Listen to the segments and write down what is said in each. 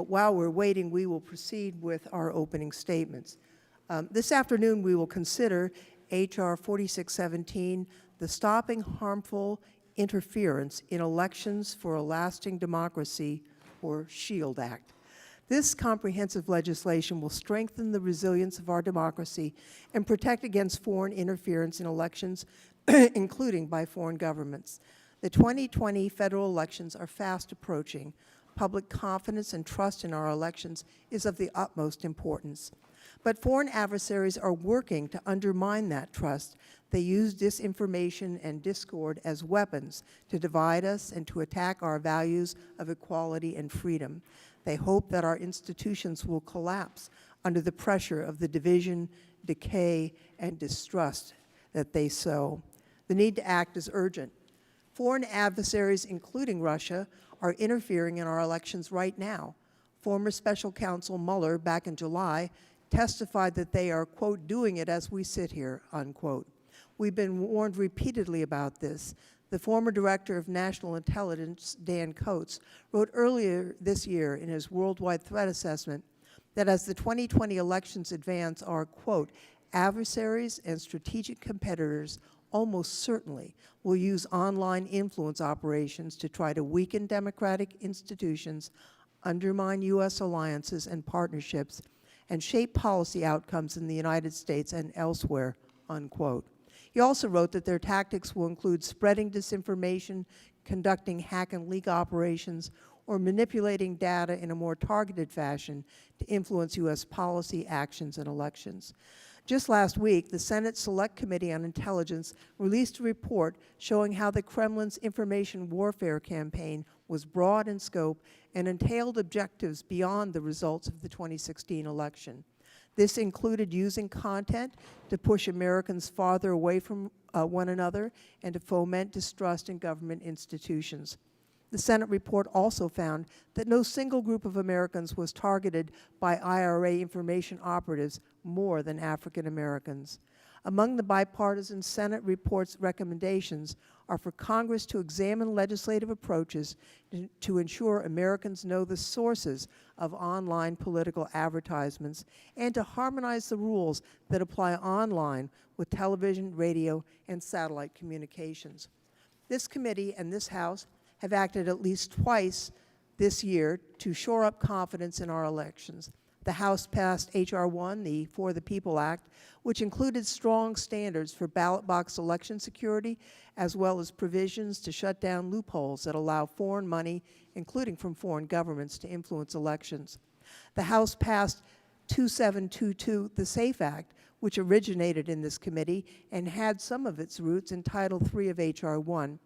But while we're waiting, we will proceed with our opening statements. This afternoon, we will consider H.R. 4617, the Stopping Harmful Interference in Elections for a Lasting Democracy, or SHIELD Act. This comprehensive legislation will strengthen the resilience of our democracy and protect against foreign interference in elections, including by foreign governments. The 2020 federal elections are fast approaching. Public confidence and trust in our elections is of the utmost importance. But foreign adversaries are working to undermine that trust. They use disinformation and discord as weapons to divide us and to attack our values of equality and freedom. They hope that our institutions will collapse under the pressure of the division, decay, and distrust that they sow. The need to act is urgent. Foreign adversaries, including Russia, are interfering in our elections right now. Former Special Counsel Mueller, back in July, testified that they are, quote, doing it as we sit here, unquote. We've been warned repeatedly about this. The former Director of National Intelligence, Dan Coates, wrote earlier this year in his Worldwide Threat Assessment that as the 2020 elections advance, our, quote, adversaries and strategic competitors almost certainly will use online influence operations to try to weaken democratic institutions, undermine U.S. alliances and partnerships, and shape policy outcomes in the United States and elsewhere, unquote. He also wrote that their tactics will include spreading disinformation, conducting hack and leak operations, or manipulating data in a more targeted fashion to influence U.S. policy, actions, and elections. Just last week, the Senate Select Committee on Intelligence released a report showing how the Kremlin's information warfare campaign was broad in scope and entailed objectives beyond the results of the 2016 election. This included using content to push Americans farther away from one another and to foment distrust in government institutions. The Senate report also found that no single group of Americans was targeted by IRA information operatives more than African Americans. Among the bipartisan Senate report's recommendations are for Congress to examine legislative approaches to ensure Americans know the sources of online political advertisements and to harmonize the rules that apply online with television, radio, and satellite communications. This committee and this House have acted at least twice this year to shore up confidence in our elections. The House passed H.R. 1, the For the People Act, which included strong standards for ballot box election security, as well as provisions to shut down loopholes that allow foreign money, including from foreign governments, to influence elections. The House passed 2722, the SAFE Act, which originated in this committee and had some of its roots in Title III of H.R. 1.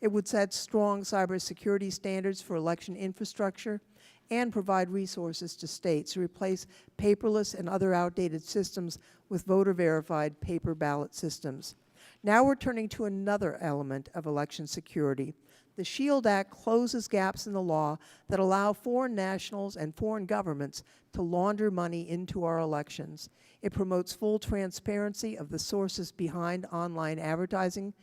It would set strong cybersecurity standards for election infrastructure and provide resources to states to replace paperless and other outdated systems with voter-verified paper ballot systems. Now we're turning to another element of election security. The SHIELD Act closes gaps in the law that allow foreign nationals and foreign governments to launder money into our elections. It promotes full transparency of the sources behind online advertising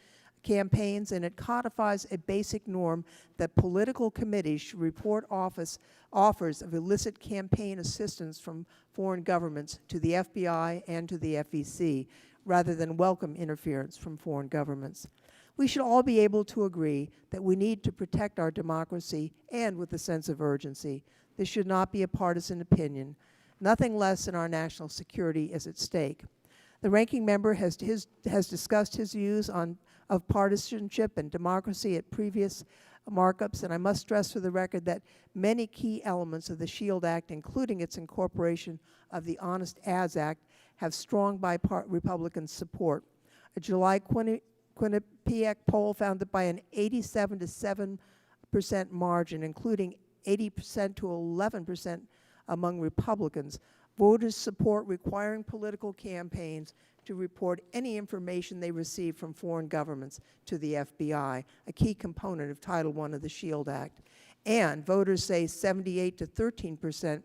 campaigns, and it codifies a basic norm that political committees should report offers of illicit campaign assistance from foreign governments to the FBI and to the FEC, rather than welcome interference from foreign governments. We should all be able to agree that we need to protect our democracy, and with a sense of urgency. This should not be a partisan opinion. Nothing less than our national security is at stake. The ranking member has discussed his views of partisanship and democracy at previous markups, and I must stress for the record that many key elements of the SHIELD Act, including its incorporation of the Honest Ads Act, have strong Republican support. A July Quinnipiac poll found that by an 87 to 7% margin, including 80% to 11% among Republicans, voters support requiring political campaigns to report any information they receive from foreign governments to the FBI, a key component of Title I of the SHIELD Act. And voters say 78 to 13%,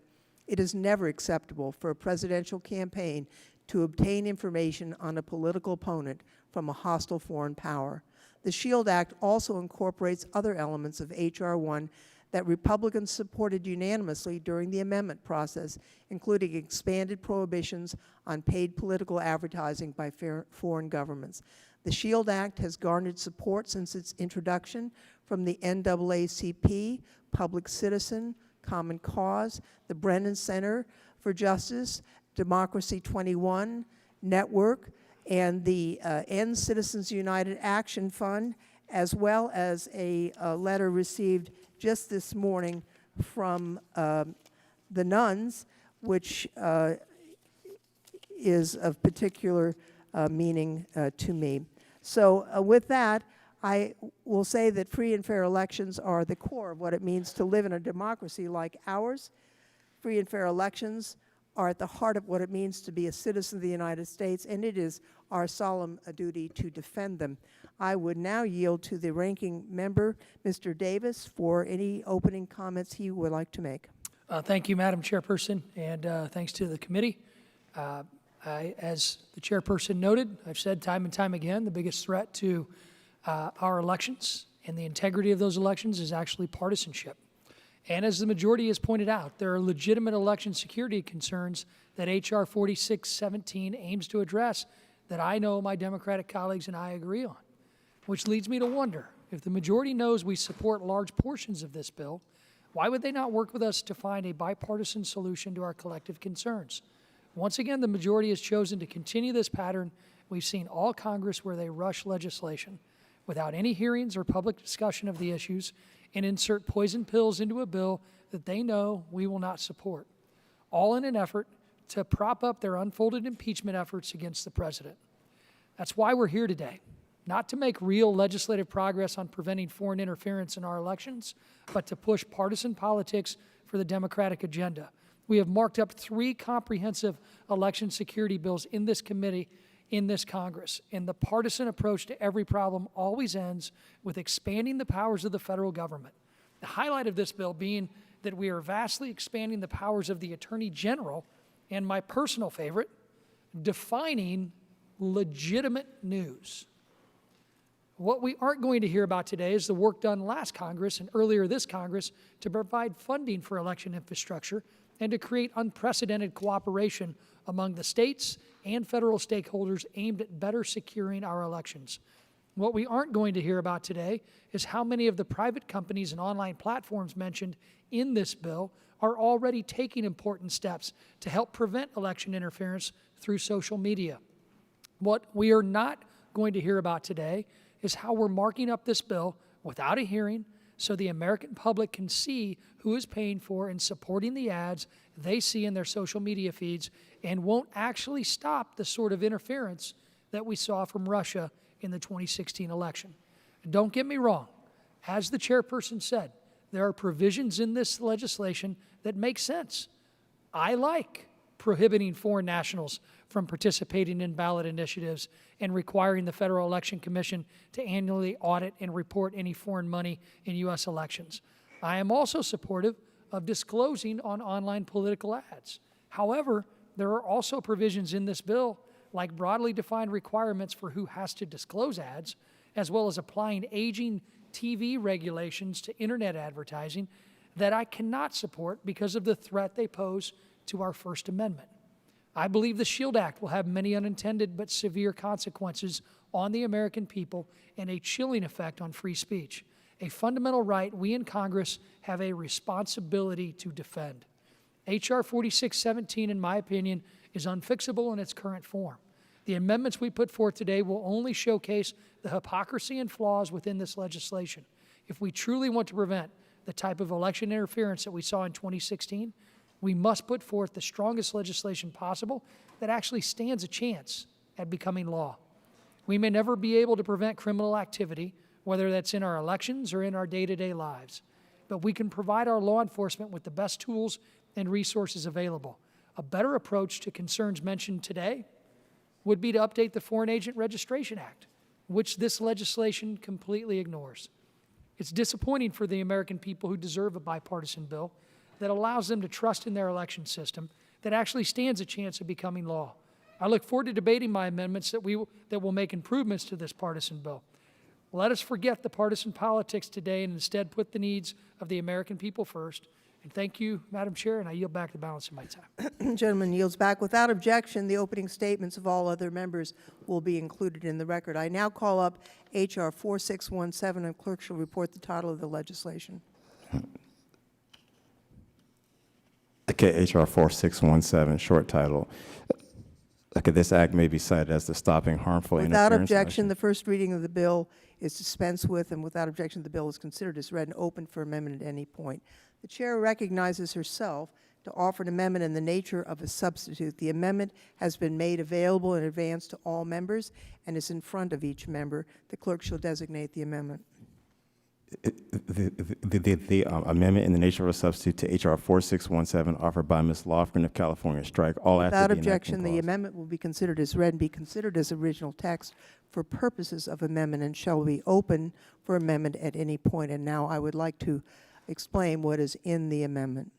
it is never acceptable for a presidential campaign to obtain information on a political opponent from a hostile foreign power. The SHIELD Act also incorporates other elements of H.R. 1 that Republicans supported unanimously during the amendment process, including expanded prohibitions on paid political advertising by foreign governments. The SHIELD Act has garnered support since its introduction from the NAACP, Public Citizen, Common Cause, the Brennan Center for Justice, Democracy 21 Network, and the End Citizens United Action Fund, as well as a letter received just this morning from the nuns, which is of particular meaning to me. So with that, I will say that free and fair elections are the core of what it means to live in a democracy like ours. Free and fair elections are at the heart of what it means to be a citizen of the United States, and it is our solemn duty to defend them. I would now yield to the ranking member, Mr. Davis, for any opening comments he would like to make. Thank you, Madam Chairperson, and thanks to the committee. As the chairperson noted, I've said time and time again, the biggest threat to our elections and the integrity of those elections is actually partisanship. And as the majority has pointed out, there are legitimate election security concerns that H.R. 4617 aims to address that I know my Democratic colleagues and I agree on, which leads me to wonder, if the majority knows we support large portions of this bill, why would they not work with us to find a bipartisan solution to our collective concerns? Once again, the majority has chosen to continue this pattern we've seen all Congress where they rush legislation without any hearings or public discussion of the issues and insert poison pills into a bill that they know we will not support, all in an effort to prop up their unfolded impeachment efforts against the president. That's why we're here today, not to make real legislative progress on preventing foreign interference in our elections, but to push partisan politics for the Democratic agenda. We have marked up 3 comprehensive election security bills in this committee, in this Congress, and the partisan approach to every problem always ends with expanding the powers of the federal government. The highlight of this bill being that we are vastly expanding the powers of the Attorney General, and my personal favorite, defining legitimate news. What we aren't going to hear about today is the work done last Congress and earlier this Congress to provide funding for election infrastructure and to create unprecedented cooperation among the states and federal stakeholders aimed at better securing our elections. What we aren't going to hear about today is how many of the private companies and online platforms mentioned in this bill are already taking important steps to help prevent election interference through social media. What we are not going to hear about today is how we're marking up this bill without a hearing so the American public can see who is paying for and supporting the ads they see in their social media feeds and won't actually stop the sort of interference that we saw from Russia in the 2016 election. Don't get me wrong. As the chairperson said, there are provisions in this legislation that make sense. I like prohibiting foreign nationals from participating in ballot initiatives and requiring the Federal Election Commission to annually audit and report any foreign money in U.S. elections. I am also supportive of disclosing on online political ads. However, there are also provisions in this bill, like broadly defined requirements for who has to disclose ads, as well as applying aging TV regulations to internet advertising, that I cannot support because of the threat they pose to our First Amendment. I believe the SHIELD Act will have many unintended but severe consequences on the American people and a chilling effect on free speech, a fundamental right we in Congress have a responsibility to defend. H.R. 4617, in my opinion, is unfixable in its current form. The amendments we put forth today will only showcase the hypocrisy and flaws within this legislation. If we truly want to prevent the type of election interference that we saw in 2016, we must put forth the strongest legislation possible that actually stands a chance at becoming law. We may never be able to prevent criminal activity, whether that's in our elections or in our day-to-day lives, but we can provide our law enforcement with the best tools and resources available. A better approach to concerns mentioned today would be to update the Foreign Agent Registration Act, which this legislation completely ignores. It's disappointing for the American people who deserve a bipartisan bill that allows them to trust in their election system that actually stands a chance of becoming law. I look forward to debating my amendments that will make improvements to this partisan bill. Let us forget the partisan politics today and instead put the needs of the American people first. And thank you, Madam Chair, and I yield back the balance of my time. Gentleman yields back. Without objection, the opening statements of all other members will be included in the record. I now call up H.R. 4617, and clerk shall report the title of the legislation. Okay, H.R. 4617, short title. Okay, this act may be cited as the Stopping Harmful Without Interference objection, Action. the first reading of the bill is dispensed with, and without objection, the bill is considered as read and open for amendment at any point. The chair recognizes herself to offer an amendment in the nature of a substitute. The amendment has been made available in advance to all members and is in front of each member. The clerk shall designate the amendment. The amendment in the nature of a substitute to H.R. 4617 offered by Ms. Lofgren of California strike all after Without the objection, enacting the clause. amendment will be considered as read and be considered as original text for purposes of amendment and shall be open for amendment at any point. And now I would like to explain what is in the amendment.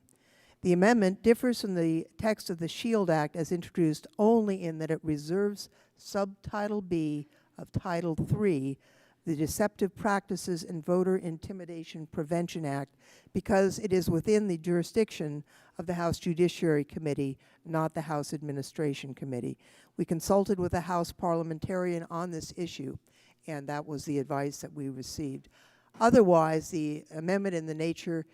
The amendment differs from the text of the SHIELD Act as introduced only in that it reserves Subtitle B of Title III, the Deceptive Practices and Voter Intimidation Prevention Act, because it is within the jurisdiction of the House Judiciary Committee, not the House Administration Committee. We consulted with a House parliamentarian on this issue, and that was the advice that we received. Otherwise, the amendment in the nature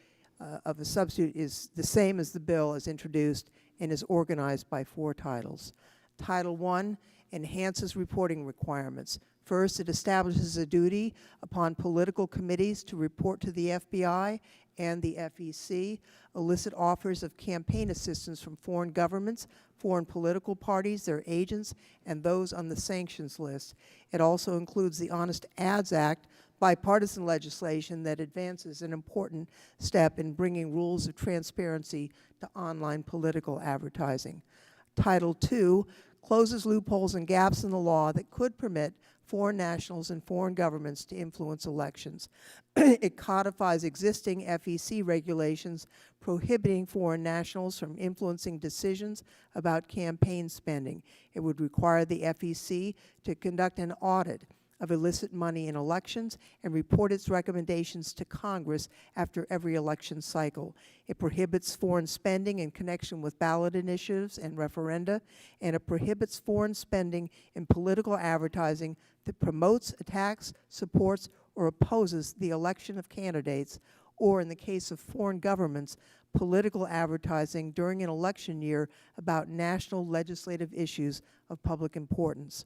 of a substitute is the same as the bill as introduced and is organized by 4 titles. Title I enhances reporting requirements. First, it establishes a duty upon political committees to report to the FBI and the FEC illicit offers of campaign assistance from foreign governments, foreign political parties, their agents, and those on the sanctions list. It also includes the Honest Ads Act, bipartisan legislation that advances an important step in bringing rules of transparency to online political advertising. Title II closes loopholes and gaps in the law that could permit foreign nationals and foreign governments to influence elections. It codifies existing FEC regulations prohibiting foreign nationals from influencing decisions about campaign spending. It would require the FEC to conduct an audit of illicit money in elections and report its recommendations to Congress after every election cycle. It prohibits foreign spending in connection with ballot initiatives and referenda, and it prohibits foreign spending in political advertising that promotes, attacks, supports, or opposes the election of candidates, or in the case of foreign governments, political advertising during an election year about national legislative issues of public importance.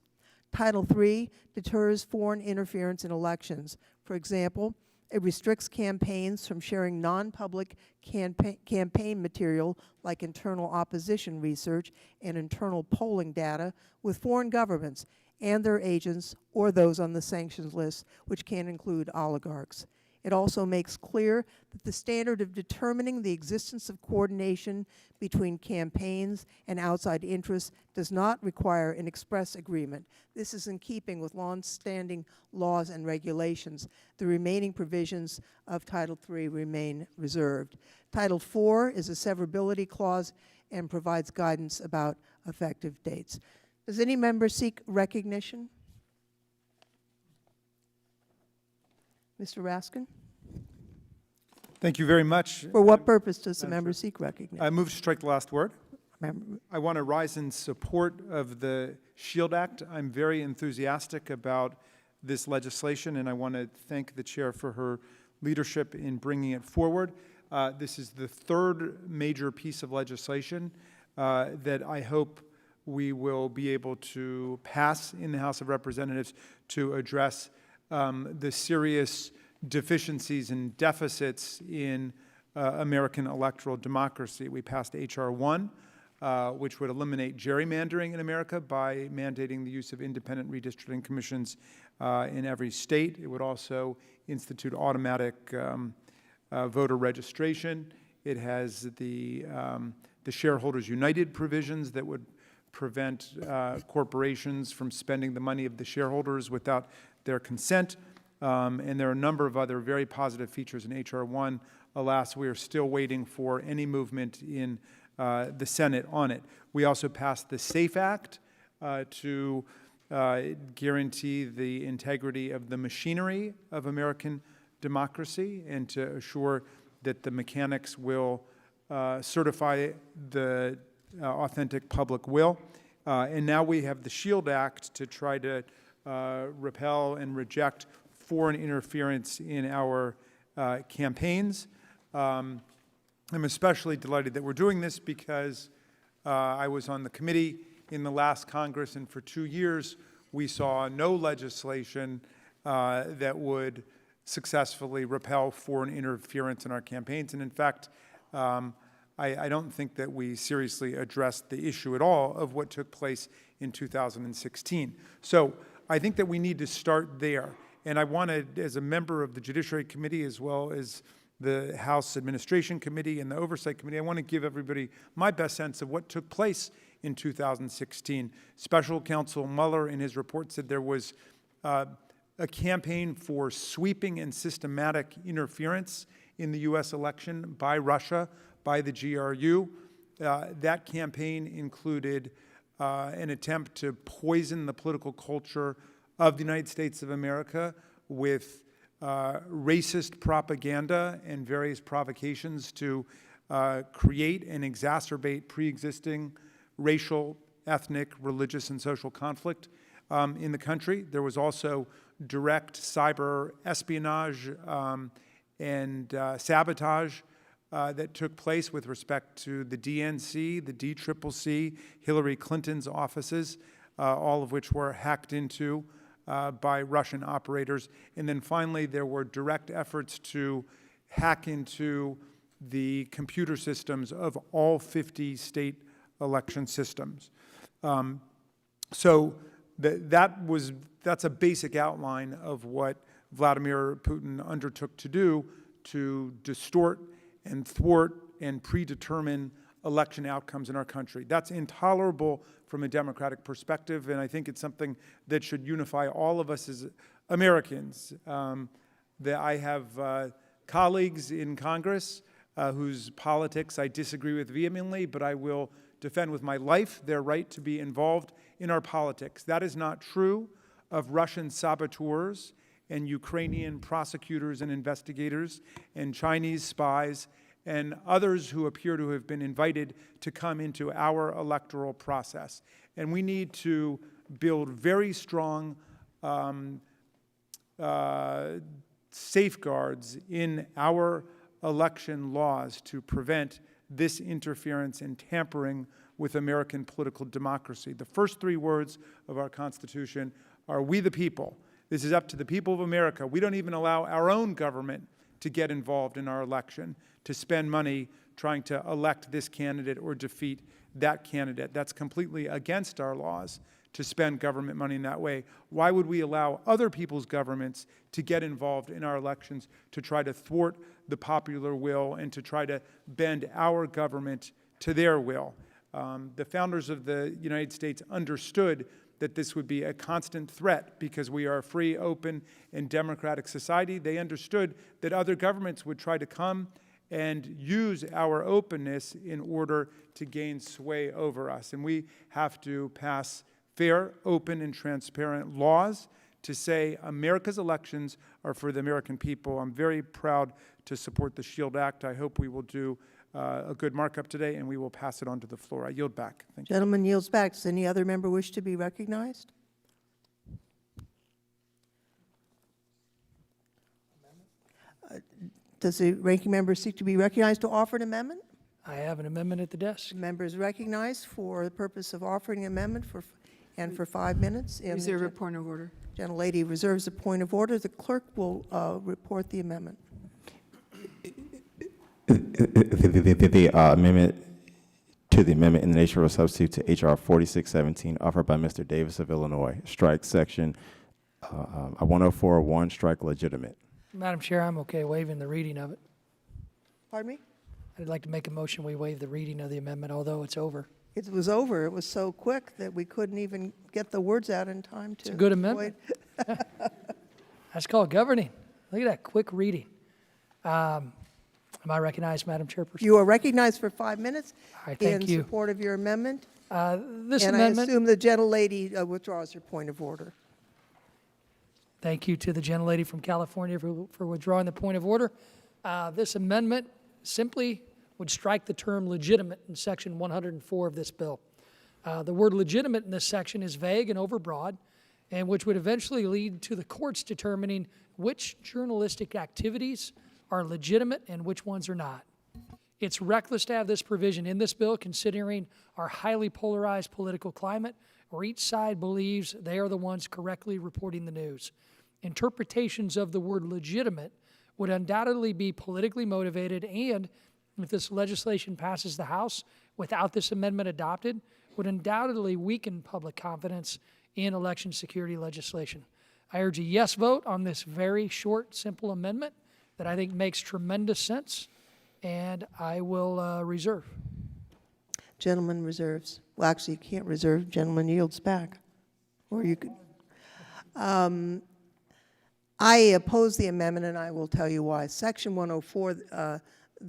Title III deters foreign interference in elections. For example, it restricts campaigns from sharing non-public campaign material like internal opposition research and internal polling data with foreign governments and their agents or those on the sanctions list, which can include oligarchs. It also makes clear that the standard of determining the existence of coordination between campaigns and outside interests does not require an express agreement. This is in keeping with long-standing laws and regulations. The remaining provisions of Title III remain reserved. Title IV is a severability clause and provides guidance about effective dates. Does any member seek recognition? Mr. Raskin? Thank you very much. For what purpose does the member seek recognition? I move to strike the last word. Member- I want to rise in support of the SHIELD Act. I'm very enthusiastic about this legislation, and I want to thank the chair for her leadership in bringing it forward. This is the third major piece of legislation that I hope we will be able to pass in the House of Representatives to address the serious deficiencies and deficits in American electoral democracy. We passed H.R. 1, which would eliminate gerrymandering in America by mandating the use of independent redistricting commissions in every state. It would also institute automatic voter registration. It has the Shareholders United provisions that would prevent corporations from spending the money of the shareholders without their consent. And there are a number of other very positive features in H.R. 1. Alas, we are still waiting for any movement in the Senate on it. We also passed the SAFE Act to guarantee the integrity of the machinery of American democracy and to assure that the mechanics will certify the authentic public will. And now we have the SHIELD Act to try to repel and reject foreign interference in our campaigns. I'm especially delighted that we're doing this because I was on the committee in the last Congress, and for 2 years we saw no legislation that would successfully repel foreign interference in our campaigns. And in fact, I don't think that we seriously addressed the issue at all of what took place in 2016. So I think that we need to start there. And I wanted, as a member of the Judiciary Committee, as well as the House Administration Committee and the Oversight Committee, I want to give everybody my best sense of what took place in 2016. Special Counsel Mueller, in his report, said there was a campaign for sweeping and systematic interference in the U.S. election by Russia, by the GRU. That campaign included an attempt to poison the political culture of the United States of America with racist propaganda and various provocations to create and exacerbate pre-existing racial, ethnic, religious, and social conflict in the country. There was also direct cyber espionage and sabotage that took place with respect to the DNC, the DCCC, Hillary Clinton's offices, all of which were hacked into by Russian operators. And then finally, there were direct efforts to hack into the computer systems of all 50 state election systems. So that's a basic outline of what Vladimir Putin undertook to do to distort and thwart and predetermine election outcomes in our country. That's intolerable from a democratic perspective, and I think it's something that should unify all of us as Americans. That I have colleagues in Congress whose politics I disagree with vehemently, but I will defend with my life their right to be involved in our politics. That is not true of Russian saboteurs and Ukrainian prosecutors and investigators and Chinese spies and others who appear to have been invited to come into our electoral process. And we need to build very strong safeguards in our election laws to prevent this interference and tampering with American political democracy. The first 3 words of our Constitution are "we the people." This is up to the people of America. We don't even allow our own government to get involved in our election, to spend money trying to elect this candidate or defeat that candidate. That's completely against our laws to spend government money in that way. Why would we allow other people's governments to get involved in our elections to try to thwart the popular will and to try to bend our government to their will? The founders of the United States understood that this would be a constant threat because we are a free, open, and democratic society. They understood that other governments would try to come and use our openness in order to gain sway over us. And we have to pass fair, open, and transparent laws to say America's elections are for the American people. I'm very proud to support the SHIELD Act. I hope we will do a good markup today, and we will pass it on to the floor. I yield back. Thank you. Gentleman yields back. Does any other member wish to be recognized? Does the ranking member seek to be recognized to offer an amendment? I have an amendment at the desk. The member is recognized for the purpose of offering an amendment for 5 minutes. And Reserve a point of order. Gentlelady reserves a point of order. The clerk will report the amendment. The amendment to the amendment in the nature of a substitute to H.R. 4617 offered by Mr. Davis of Illinois. Strike section 104.1, strike legitimate. Madam Chair, I'm okay waiving the reading of it. Pardon me? I'd like to make a motion we waive the reading of the amendment, although it's over. It was over. It was so quick that we couldn't even get the words out in time to. It's a good amendment. That's called governing. Look at that quick reading. Am I recognized, Madam Chairperson? You are recognized for 5 minutes. All right, thank you. In support of your amendment. This And I amendment, assume the gentlelady withdraws her point of order. thank you to the gentlelady from California for withdrawing the point of order. This amendment simply would strike the term legitimate in section 104 of this bill. The word legitimate in this section is vague and overbroad, and which would eventually lead to the courts determining which journalistic activities are legitimate and which ones are not. It's reckless to have this provision in this bill, considering our highly polarized political climate, where each side believes they are the ones correctly reporting the news. Interpretations of the word legitimate would undoubtedly be politically motivated, and if this legislation passes the House without this amendment adopted, would undoubtedly weaken public confidence in election security legislation. I urge a yes vote on this very short, simple amendment that I think makes tremendous sense, and I will reserve. Gentleman reserves. Well, actually, you can't reserve. Gentleman yields back. Or you could. I oppose the amendment, and I will tell you why. Section 104, the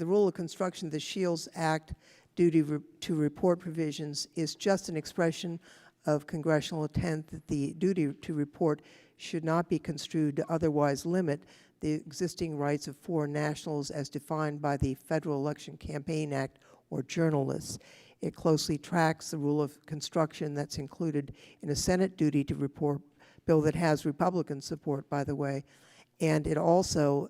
rule of construction of the Shields Act duty to report provisions is just an expression of congressional intent that the duty to report should not be construed to otherwise limit the existing rights of foreign nationals as defined by the Federal Election Campaign Act or journalists. It closely tracks the rule of construction that's included in a Senate duty to report bill that has Republican support, by the way, and it also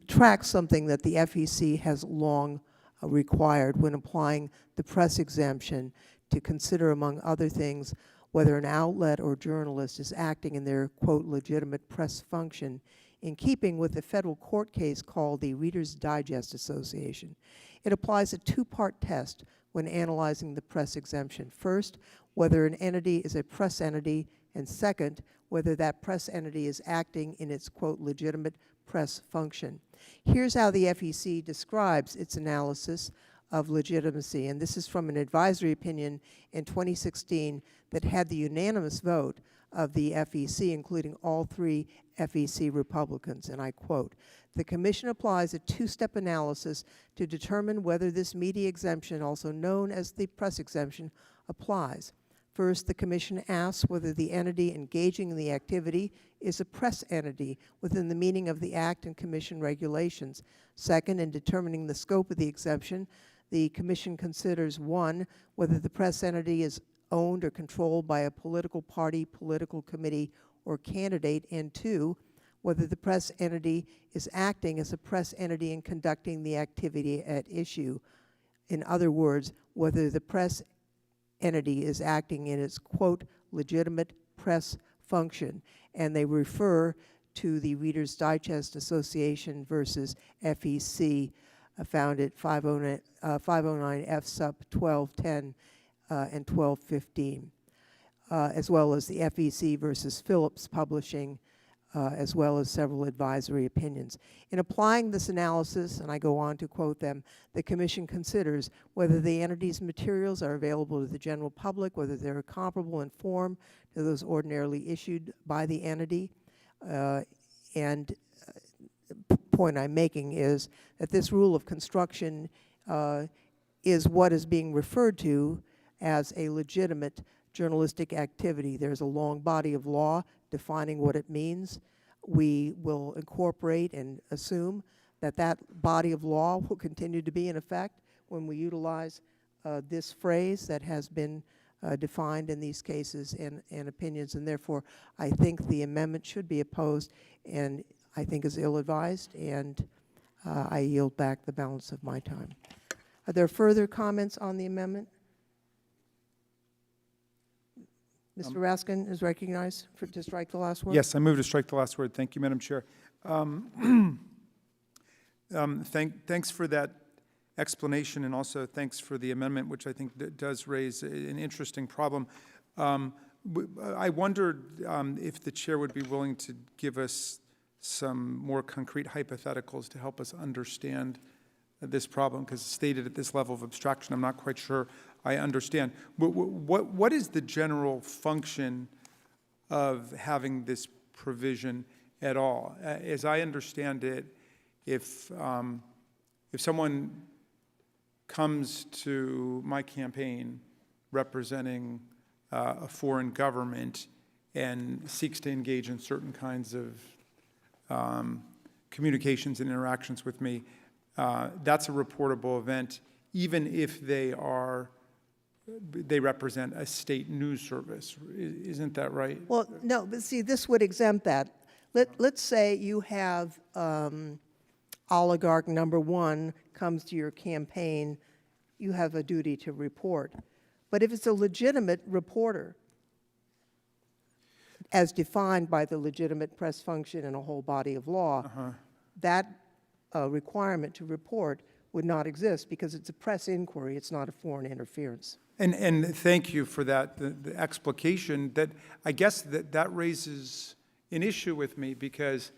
tracks something that the FEC has long required when applying the press exemption to consider, among other things, whether an outlet or journalist is acting in their, quote, legitimate press function in keeping with the federal court case called the Reader's Digest Association. It applies a two-part test when analyzing the press exemption. First, whether an entity is a press entity, and second, whether that press entity is acting in its, quote, legitimate press function. Here's how the FEC describes its analysis of legitimacy, and this is from an advisory opinion in 2016 that had the unanimous vote of the FEC, including all three FEC Republicans, and I quote, "The Commission applies a two-step analysis to determine whether this media exemption, also known as the press exemption, applies. First, the Commission asks whether the entity engaging in the activity is a press entity within the meaning of the Act and Commission regulations. Second, in determining the scope of the exemption, the Commission considers, one, whether the press entity is owned or controlled by a political party, political committee, or candidate, and two, whether the press entity is acting as a press entity in conducting the activity at issue. In other words, whether the press entity is acting in its, quote, legitimate press function." And they refer to the Reader's Digest Association versus FEC, found at 509 F sub 1210 and 1215, as well as the FEC versus Phillips Publishing, as well as several advisory opinions. In applying this analysis, and I go on to quote them, the Commission considers whether the entity's materials are available to the general public, whether they're comparable in form to those ordinarily issued by the entity, and point I'm making is that this rule of construction is what is being referred to as a legitimate journalistic activity. There's a long body of law defining what it means. We will incorporate and assume that that body of law will continue to be in effect when we utilize this phrase that has been defined in these cases and opinions, and therefore I think the amendment should be opposed and I think is ill-advised, and I yield back the balance of my time. Are there further comments on the amendment? Mr. Raskin is recognized to strike the last word. Yes, I move to strike the last word. Thank you, Madam Chair. Thanks for that explanation, and also thanks for the amendment, which I think does raise an interesting problem. I wondered if the chair would be willing to give us some more concrete hypotheticals to help us understand this problem, because stated at this level of abstraction, I'm not quite sure I understand. What is the general function of having this provision at all? As I understand it, if someone comes to my campaign representing a foreign government and seeks to engage in certain kinds of communications and interactions with me, that's a reportable event, even if they represent a state news service. Isn't that right? Well, no, but see, this would exempt that. Let's say you have oligarch number one comes to your campaign, you have a duty to report. But if it's a legitimate reporter, as defined by the legitimate press function and a whole body of law, that requirement to report would not exist because it's a press inquiry, it's not a foreign interference. And thank you for that, the explication. That I guess that raises an issue with me because,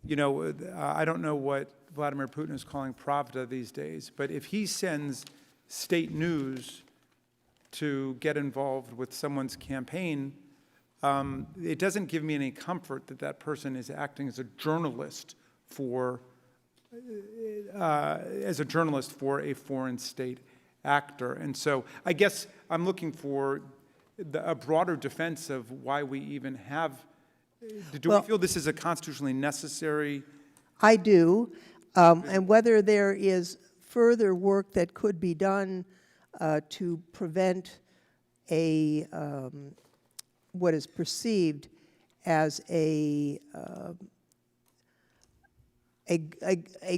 you know, I don't know what Vladimir Putin is calling Pravda these days, but if he sends state news to get involved with someone's campaign, it doesn't give me any comfort that that person is acting as a journalist for a foreign state actor. And so I guess I'm looking for a broader defense of why we even have, do we feel this is a constitutionally necessary? I do, and whether there is further work that could be done to prevent a what is perceived as a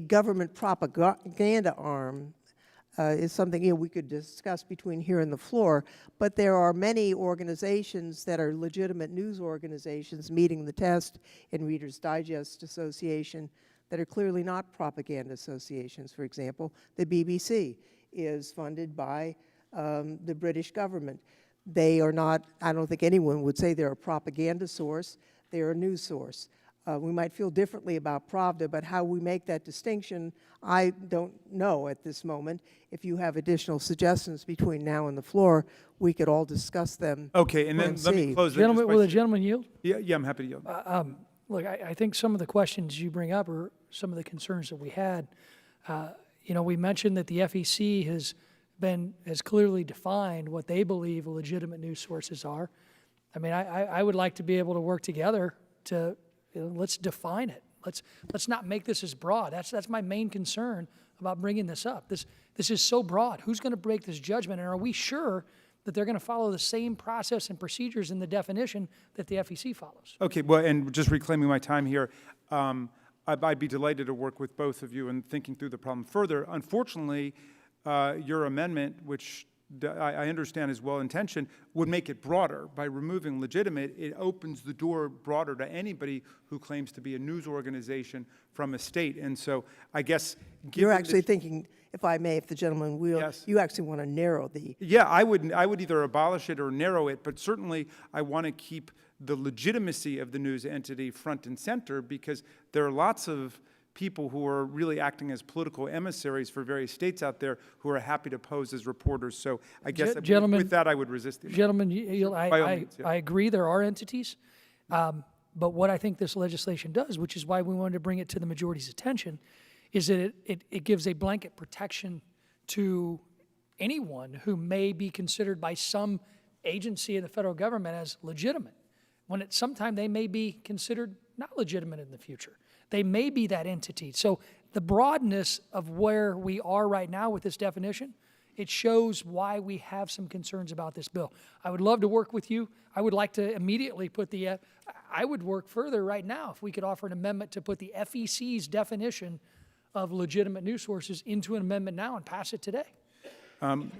government propaganda arm is something we could discuss between here and the floor. But there are many organizations that are legitimate news organizations meeting the test in Reader's Digest Association that are clearly not propaganda associations. For example, the BBC is funded by the British government. They are not, I don't think anyone would say they're a propaganda source, they're a news source. We might feel differently about Pravda, but how we make that distinction, I don't know at this moment. If you have additional suggestions between now and the floor, we could all discuss them. Okay, and then let me close that. Gentlemen, will the gentleman yield? Yeah, I'm happy to yield. Look, I think some of the questions you bring up are some of the concerns that we had. You know, we mentioned that the FEC has clearly defined what they believe legitimate news sources are. I mean, I would like to be able to work together to, let's define it. Let's not make this as broad. That's my main concern about bringing this up. This is so broad. Who's going to break this judgment? And are we sure that they're going to follow the same process and procedures in the definition that the FEC follows? Okay, well, and just reclaiming my time here, I'd be delighted to work with both of you in thinking through the problem further. Unfortunately, your amendment, which I understand is well-intentioned, would make it broader. By removing legitimate, it opens the door broader to anybody who claims to be a news organization from a state. And so I guess You're actually thinking, if I may, if the gentleman will, Yes. you actually want to narrow the... Yeah, I would either abolish it or narrow it, but certainly I want to keep the legitimacy of the news entity front and center because there are lots of people who are really acting as political emissaries for various states out there who are happy to pose as reporters. So I guess with that, I would resist it. Gentlemen, By all means, yeah. I agree there are entities, but what I think this legislation does, which is why we wanted to bring it to the majority's attention, is that it gives a blanket protection to anyone who may be considered by some agency of the federal government as legitimate, when sometime they may be considered not legitimate in the future. They may be that entity. So the broadness of where we are right now with this definition, it shows why we have some concerns about this bill. I would love to work with you. I would like to immediately put I would work further right now if we could offer an amendment to put the FEC's definition of legitimate news sources into an amendment now and pass it today.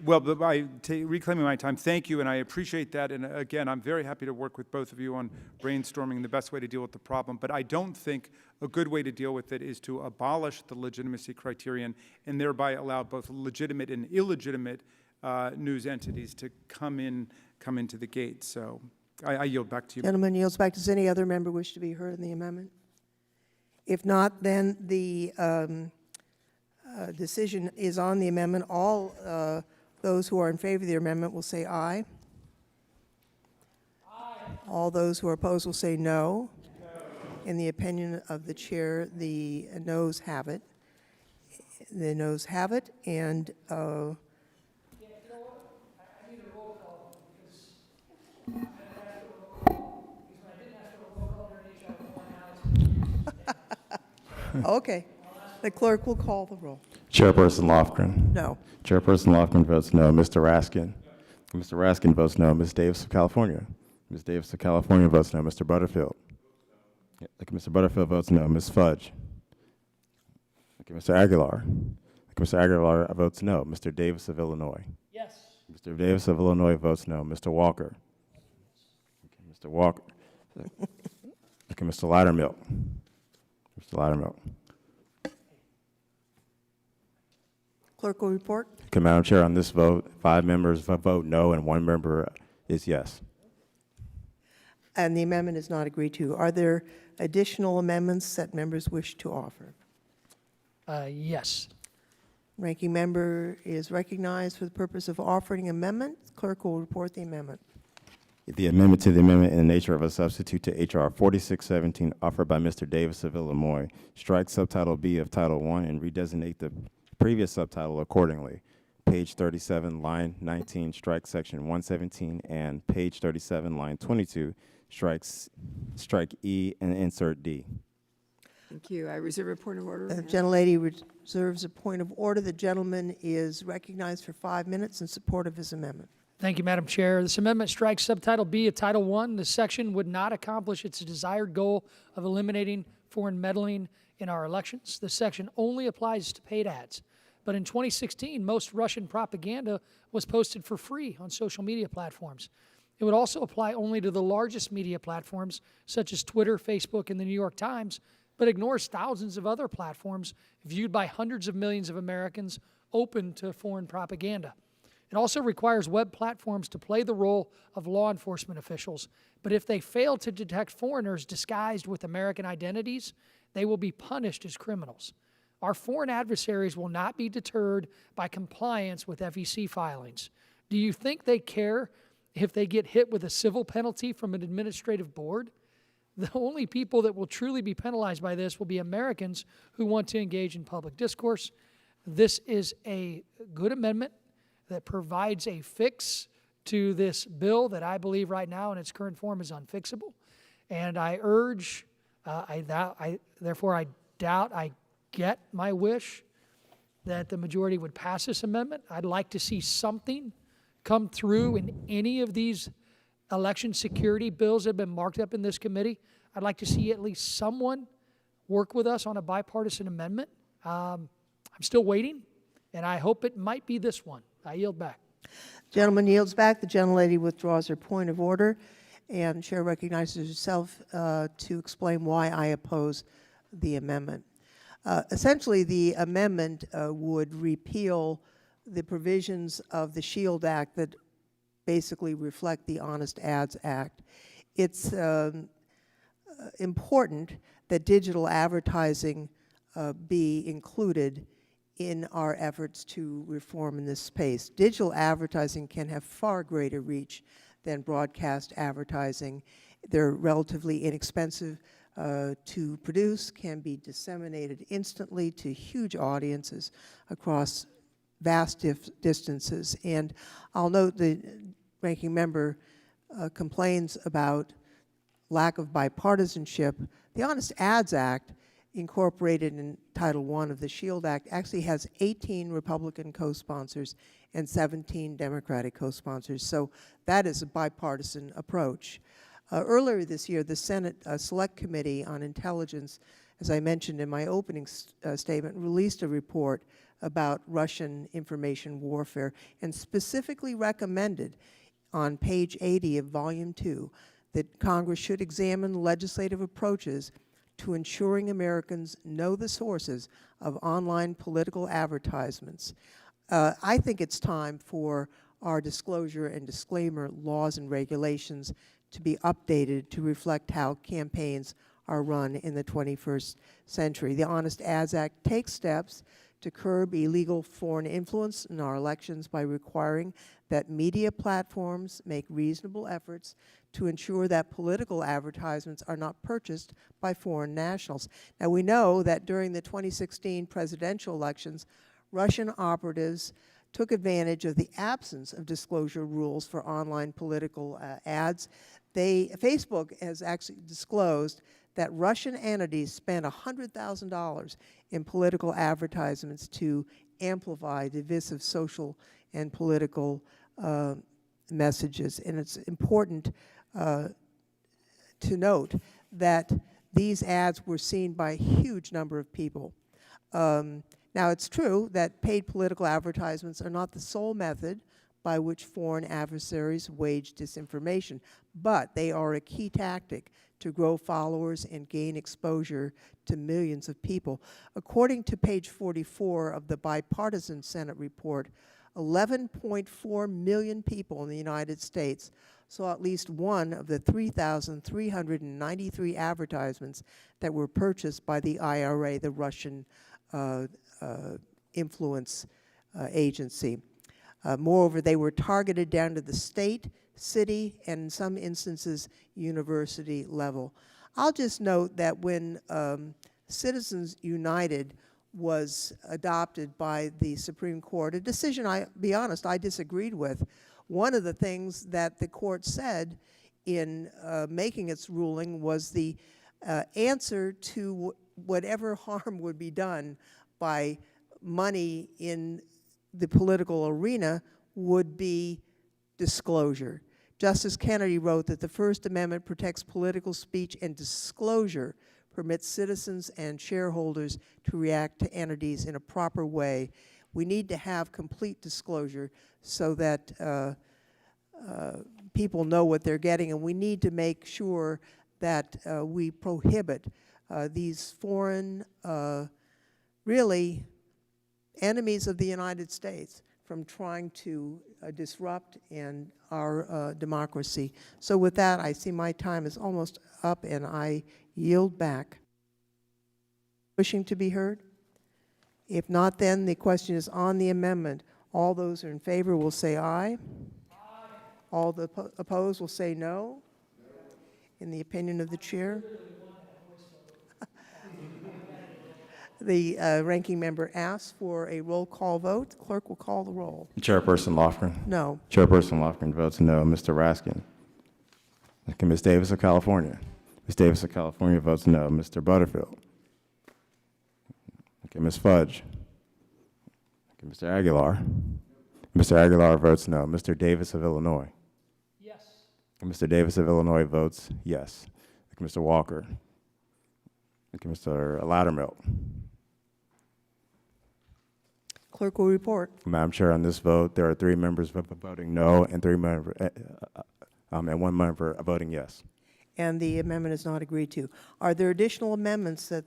Well, but by reclaiming my time, thank you, and I appreciate that. And again, I'm very happy to work with both of you on brainstorming the best way to deal with the problem. But I don't think a good way to deal with it is to abolish the legitimacy criterion and thereby allow both legitimate and illegitimate news entities to come into the gate. So I yield back to you. Gentleman yields back. Does any other member wish to be heard in the amendment? If not, then the decision is on the amendment. All those who are in favor of the amendment will say aye. Aye. All those who are opposed will say no. In the opinion of the chair, the noes have it. The noes have it, and okay. The clerk will call the roll. Chairperson Lofgren. No. Chairperson Lofgren votes no. Mr. Raskin. Mr. Raskin votes no. Ms. Davis of California. Ms. Davis of California votes no. Mr. Butterfield. Mr. Butterfield votes no. Ms. Fudge. Mr. Aguilar. Mr. Aguilar votes no. Mr. Davis of Illinois. Yes. Mr. Davis of Illinois votes no. Mr. Walker. Mr. Walker. Mr. Loudermilk. Mr. Loudermilk. Clerk will report. Madam Chair, on this vote, 5 members vote no and 1 member is yes. And the amendment is not agreed to. Are there additional amendments that members wish to offer? Yes. Ranking member is recognized for the purpose of offering amendment. Clerk will report the amendment. The amendment to the amendment in the nature of a substitute to H.R. 4617 offered by Mr. Davis of Illinois strike subtitle B of Title I and redesignate the previous subtitle accordingly. Page 37, line 19, strike section 117, and page 37, line 22, strike E and insert D. Thank you. I reserve a point of order. The gentlelady reserves a point of order. The gentleman is recognized for 5 minutes in support of his amendment. Thank you, Madam Chair. This amendment strikes subtitle B of Title I. This section would not accomplish its desired goal of eliminating foreign meddling in our elections. This section only applies to paid ads. But in 2016, most Russian propaganda was posted for free on social media platforms. It would also apply only to the largest media platforms, such as Twitter, Facebook, and the New York Times, but ignores thousands of other platforms viewed by hundreds of millions of Americans open to foreign propaganda. It also requires web platforms to play the role of law enforcement officials, but if they fail to detect foreigners disguised with American identities, they will be punished as criminals. Our foreign adversaries will not be deterred by compliance with FEC filings. Do you think they care if they get hit with a civil penalty from an administrative board? The only people that will truly be penalized by this will be Americans who want to engage in public discourse. This is a good amendment that provides a fix to this bill that I believe right now in its current form is unfixable. And I urge, therefore I doubt I get my wish that the majority would pass this amendment. I'd like to see something come through in any of these election security bills that have been marked up in this committee. I'd like to see at least someone work with us on a bipartisan amendment. I'm still waiting, and I hope it might be this one. I yield back. Gentleman yields back. The gentlelady withdraws her point of order, and Chair recognizes herself to explain why I oppose the amendment. Essentially, the amendment would repeal the provisions of the SHIELD Act that basically reflect the Honest Ads Act. It's important that digital advertising be included in our efforts to reform in this space. Digital advertising can have far greater reach than broadcast advertising. They're relatively inexpensive to produce, can be disseminated instantly to huge audiences across vast distances. And I'll note the ranking member complains about lack of bipartisanship. The Honest Ads Act, incorporated in Title I of the SHIELD Act, actually has 18 Republican co-sponsors and 17 Democratic co-sponsors. So that is a bipartisan approach. Earlier this year, the Senate Select Committee on Intelligence, as I mentioned in my opening statement, released a report about Russian information warfare and specifically recommended on page 80 of Volume 2 that Congress should examine legislative approaches to ensuring Americans know the sources of online political advertisements. I think it's time for our disclosure and disclaimer laws and regulations to be updated to reflect how campaigns are run in the 21st century. The Honest Ads Act takes steps to curb illegal foreign influence in our elections by requiring that media platforms make reasonable efforts to ensure that political advertisements are not purchased by foreign nationals. Now, we know that during the 2016 presidential elections, Russian operatives took advantage of the absence of disclosure rules for online political ads. Facebook has actually disclosed that Russian entities spent $100,000 in political advertisements to amplify divisive social and political messages. And it's important to note that these ads were seen by a huge number of people. Now, it's true that paid political advertisements are not the sole method by which foreign adversaries wage disinformation, but they are a key tactic to grow followers and gain exposure to millions of people. According to page 44 of the bipartisan Senate report, 11.4 million people in the United States saw at least one of the 3,393 advertisements that were purchased by the IRA, the Russian influence agency. Moreover, they were targeted down to the state, city, and in some instances, university level. I'll just note that when Citizens United was adopted by the Supreme Court, a decision, be honest, I disagreed with. One of the things that the court said in making its ruling was the answer to whatever harm would be done by money in the political arena would be disclosure. Justice Kennedy wrote that the First Amendment protects political speech, and disclosure permits citizens and shareholders to react to entities in a proper way. We need to have complete disclosure so that people know what they're getting, and we need to make sure that we prohibit these foreign, really, enemies of the United States from trying to disrupt our democracy. So with that, I see my time is almost up, and I yield back. Wishing to be heard? If not, then the question is on the amendment. All those who are in favor will say aye. Aye. All the opposed will say no. In the opinion of the chair. The ranking member asks for a roll call vote. The clerk will call the roll. Chairperson Lofgren. No. Chairperson Lofgren votes no. Mr. Raskin. Okay, Ms. Davis of California. Ms. Davis of California votes no. Mr. Butterfield. Okay, Ms. Fudge. Okay, Mr. Aguilar. Mr. Aguilar votes no. Mr. Davis of Illinois. Yes. Okay, Mr. Davis of Illinois votes yes. Okay, Mr. Walker. Okay, Mr. Loudermilk. Clerk will report. Madam Chair, on this vote, there are 3 members voting no and 3 members and 1 member voting yes. And the amendment is not agreed to. Are there additional amendments that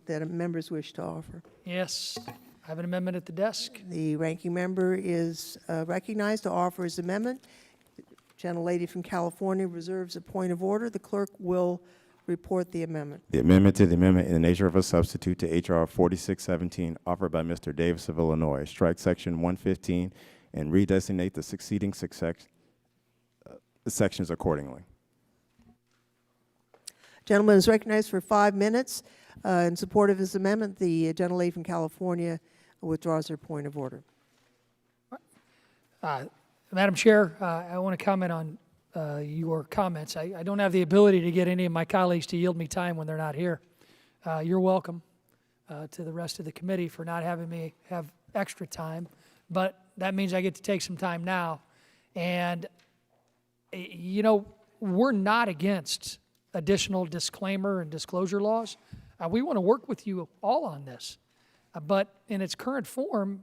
members wish to offer? Yes. I have an amendment at the desk. The ranking member is recognized to offer his amendment. The gentlelady from California reserves a point of order. The clerk will report the amendment. The amendment to the amendment in the nature of a substitute to H.R. 4617 offered by Mr. Davis of Illinois. Strike Section 115 and redesignate the succeeding sections accordingly. Gentleman is recognized for 5 minutes. In support of his amendment, the gentlelady from California withdraws her point of order. Madam Chair, I want to comment on your comments. I don't have the ability to get any of my colleagues to yield me time when they're not here. You're welcome to the rest of the committee for not having me have extra time, but that means I get to take some time now. And, you know, we're not against additional disclaimer and disclosure laws. We want to work with you all on this. But in its current form,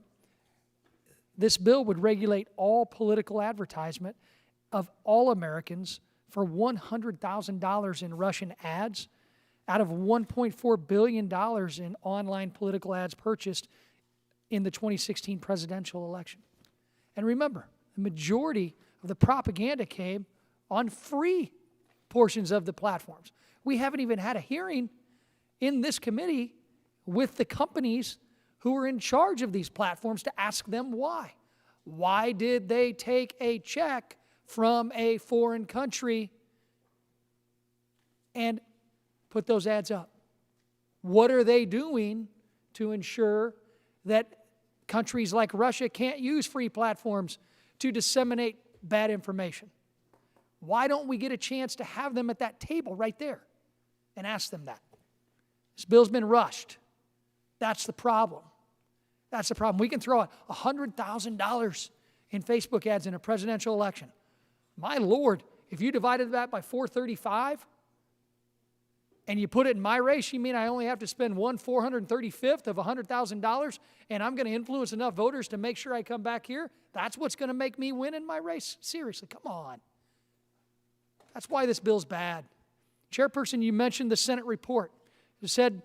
this bill would regulate all political advertisement of all Americans for $100,000 in Russian ads out of $1.4 billion in online political ads purchased in the 2016 presidential election. And remember, the majority of the propaganda came on free portions of the platforms. We haven't even had a hearing in this committee with the companies who are in charge of these platforms to ask them why. Why did they take a check from a foreign country and put those ads up? What are they doing to ensure that countries like Russia can't use free platforms to disseminate bad information? Why don't we get a chance to have them at that table right there and ask them that? This bill's been rushed. That's the problem. That's the problem. We can throw out $100,000 in Facebook ads in a presidential election. My Lord, if you divided that by 435 and you put it in my race, you mean I only have to spend 1/435th of $100,000 and I'm going to influence enough voters to make sure I come back here? That's what's going to make me win in my race? Seriously, come on. That's why this bill's bad. Chairperson, you mentioned the Senate report. You said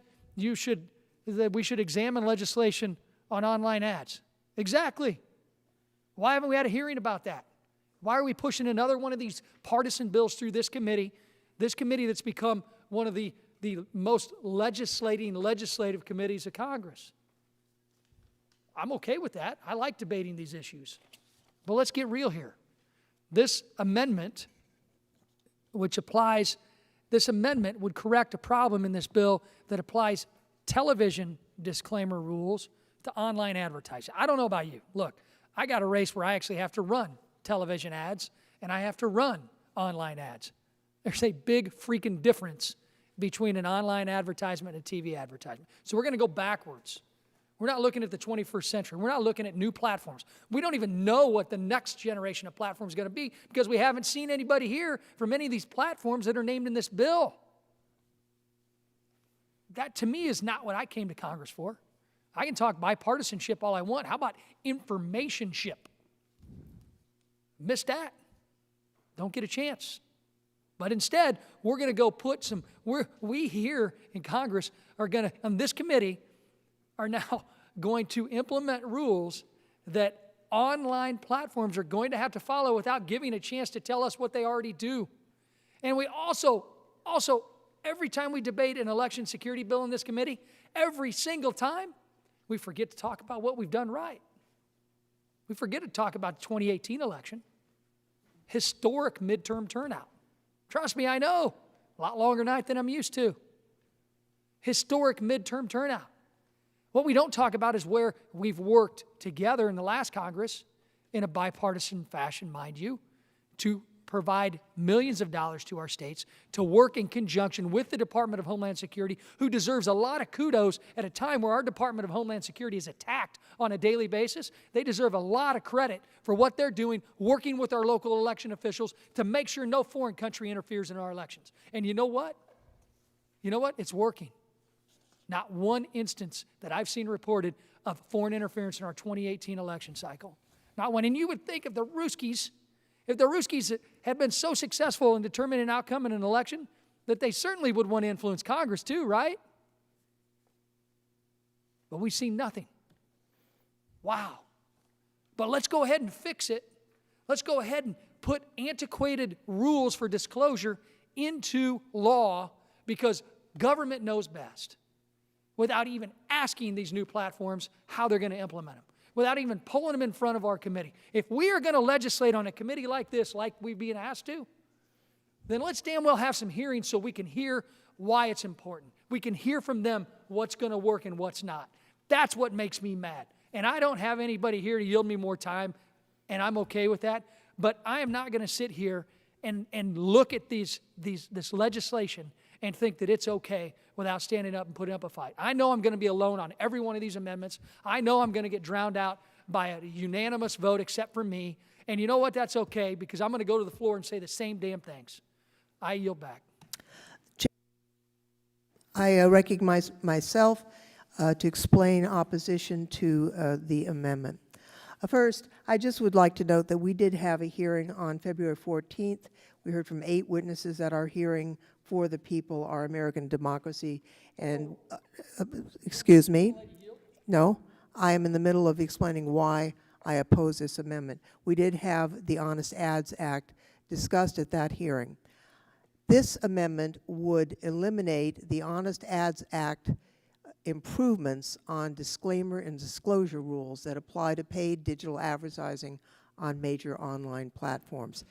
that we should examine legislation on online ads. Exactly. Why haven't we had a hearing about that? Why are we pushing another one of these partisan bills through this committee that's become one of the most legislative committees of Congress? I'm okay with that. I like debating these issues. But let's get real here. This amendment would correct a problem in this bill that applies television disclaimer rules to online advertising. I don't know about you. Look, I got a race where I actually have to run television ads and I have to run online ads. There's a big freaking difference between an online advertisement and a TV advertisement. So we're going to go backwards. We're not looking at the 21st century. We're not looking at new platforms. We don't even know what the next generation of platforms is going to be because we haven't seen anybody here for many of these platforms that are named in this bill. That, to me, is not what I came to Congress for. I can talk bipartisanship all I want. How about informationship? Missed that. Don't get a chance. But instead, we're going to go put we here in Congress are going to, on this committee, are now going to implement rules that online platforms are going to have to follow without giving a chance to tell us what they already do. And we also, every time we debate an election security bill in this committee, every single time, we forget to talk about what we've done right. We forget to talk about the 2018 election. Historic midterm turnout. Trust me, I know. A lot longer night than I'm used to. Historic midterm turnout. What we don't talk about is where we've worked together in the last Congress, in a bipartisan fashion, mind you, to provide millions of dollars to our states to work in conjunction with the Department of Homeland Security, who deserves a lot of kudos at a time where our Department of Homeland Security is attacked on a daily basis. They deserve a lot of credit for what they're doing, working with our local election officials to make sure no foreign country interferes in our elections. And you know what? It's working. Not one instance that I've seen reported of foreign interference in our 2018 election cycle. Not one. And you would think if the Ruskies had been so successful in determining an outcome in an election, that they certainly would want to influence Congress too, right? But we've seen nothing. Wow. But let's go ahead and fix it. Let's go ahead and put antiquated rules for disclosure into law because government knows best, without even asking these new platforms how they're going to implement them, without even pulling them in front of our committee. If we are going to legislate on a committee like this, like we're being asked to, then let's damn well have some hearings so we can hear why it's important. We can hear from them what's going to work and what's not. That's what makes me mad. And I don't have anybody here to yield me more time, and I'm okay with that. But I am not going to sit here and look at this legislation and think that it's okay without standing up and putting up a fight. I know I'm going to be alone on every one of these amendments. I know I'm going to get drowned out by a unanimous vote except for me. And you know what? That's okay because I'm going to go to the floor and say the same damn things. I yield back. I recognize myself to explain opposition to the amendment. First, I just would like to note that we did have a hearing on February 14th. We heard from 8 witnesses at our hearing for the people, our American democracy. And, excuse me? No, I am in the middle of explaining why I oppose this amendment. We did have the Honest Ads Act discussed at that hearing. This amendment would eliminate the Honest Ads Act improvements on disclaimer and disclosure rules that apply to paid digital advertising on major online platforms.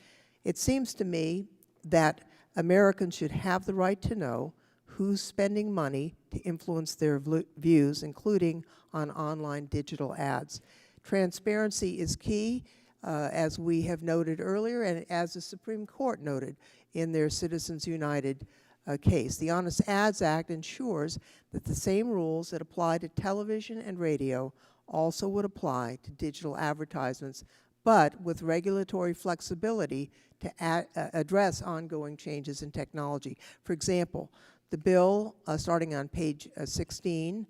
It seems to me that Americans should have the right to know who's spending money to influence their views, including on online digital ads. Transparency is key, as we have noted earlier, and as the Supreme Court noted in their Citizens United case. The Honest Ads Act ensures that the same rules that apply to television and radio also would apply to digital advertisements, but with regulatory flexibility to address ongoing changes in technology. For example, the bill, starting on page 16,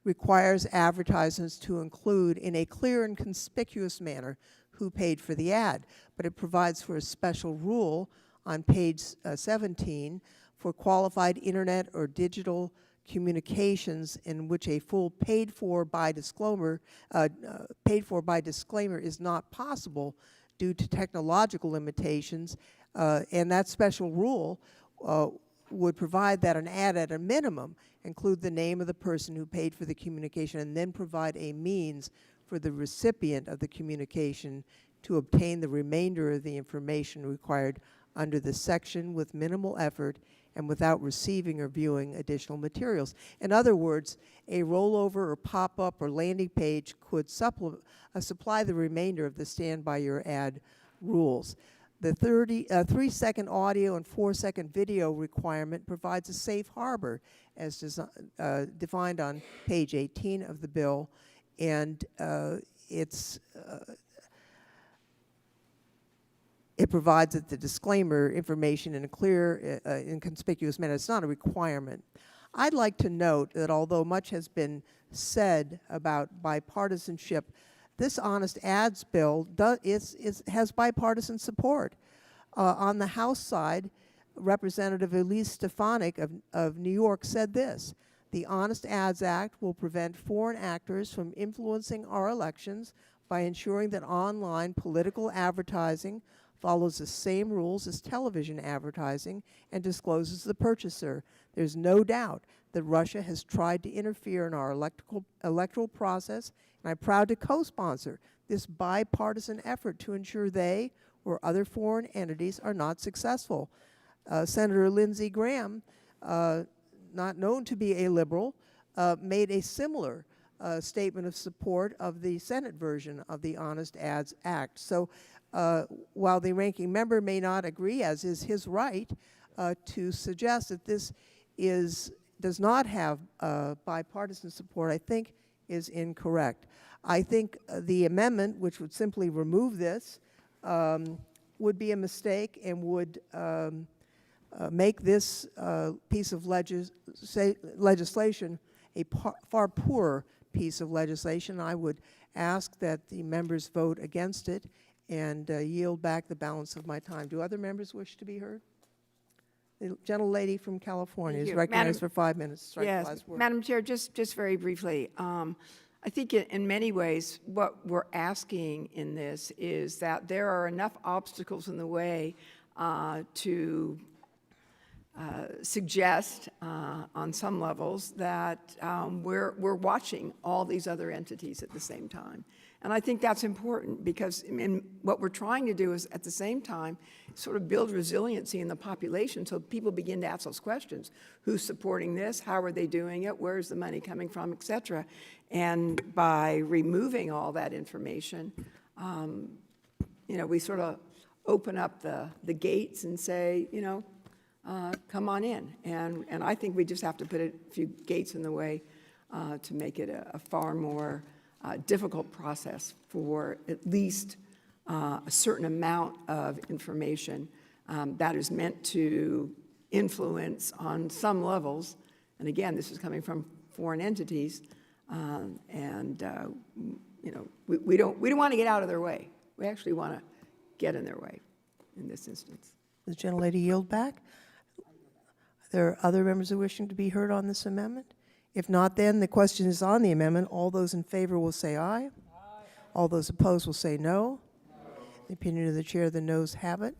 requires advertisements to include in a clear and conspicuous manner who paid for the ad, but it provides for a special rule on page 17 for qualified internet or digital communications in which a full paid for by disclaimer is not possible due to technological limitations, and that special rule would provide that an ad at a minimum include the name of the person who paid for the communication and then provide a means for the recipient of the communication to obtain the remainder of the information required under the section with minimal effort and without receiving or viewing additional materials. In other words, a rollover or pop-up or landing page could supply the remainder of the stand by your ad rules. The 3-second audio and 4-second video requirement provides a safe harbor as defined on page 18 of the bill, and it provides that the disclaimer information in a clear and conspicuous manner. It's not a requirement. I'd like to note that although much has been said about bipartisanship, this Honest Ads bill has bipartisan support. On the House side, Representative Elise Stefanik of New York said this: "The Honest Ads Act will prevent foreign actors from influencing our elections by ensuring that online political advertising follows the same rules as television advertising and discloses the purchaser. There's no doubt that Russia has tried to interfere in our electoral process, and I'm proud to co-sponsor this bipartisan effort to ensure they or other foreign entities are not successful." Senator Lindsey Graham, not known to be a liberal, made a similar statement of support of the Senate version of the Honest Ads Act. So while the ranking member may not agree, as is his right, to suggest that this does not have bipartisan support, I think is incorrect. I think the amendment, which would simply remove this, would be a mistake and would make this piece of legislation a far poorer piece of legislation. I would ask that the members vote against it and yield back the balance of my time. Do other members wish to be heard? The gentlelady from California is recognized for 5 minutes. Strike the Yes, last word. Madam Chair, just very briefly, I think in many ways what we're asking in this is that there are enough obstacles in the way to suggest on some levels that we're watching all these other entities at the same time. And I think that's important because what we're trying to do is at the same time sort of build resiliency in the population so people begin to ask those questions. Who's supporting this? How are they doing it? Where's the money coming from, et cetera? And by removing all that information, we sort of open up the gates and say, come on in. And I think we just have to put a few gates in the way to make it a far more difficult process for at least a certain amount of information that is meant to influence on some levels. And again, this is coming from foreign entities, we don't want to get out of their way. We actually want to get in their way in this instance. Does the gentlelady yield back? Are there other members who wishing to be heard on this amendment? If not, then the question is on the amendment. All those in favor will say aye. Aye. All those opposed will say no. The opinion of the chair, the noes have it.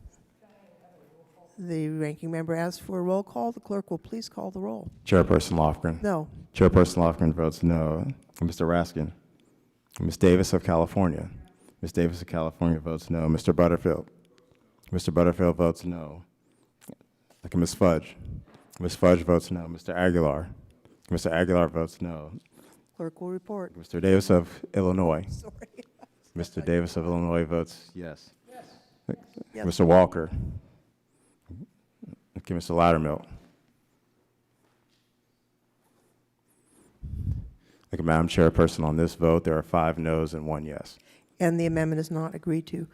The ranking member asks for a roll call. The clerk will please call the roll. Chairperson Lofgren. No. Chairperson Lofgren votes no. Mr. Raskin. Ms. Davis of California. Ms. Davis of California votes no. Mr. Butterfield. Mr. Butterfield votes no. Okay, Ms. Fudge. Ms. Fudge votes no. Mr. Aguilar. Mr. Aguilar votes no. Clerk will report. Mr. Davis of Illinois. Sorry. Mr. Davis of Illinois votes yes. Yes. Mr. Walker. Okay, Mr. Loudermilk. Okay, Madam Chairperson, on this vote, there are 5 noes and 1 yes. And the amendment is not agreed to.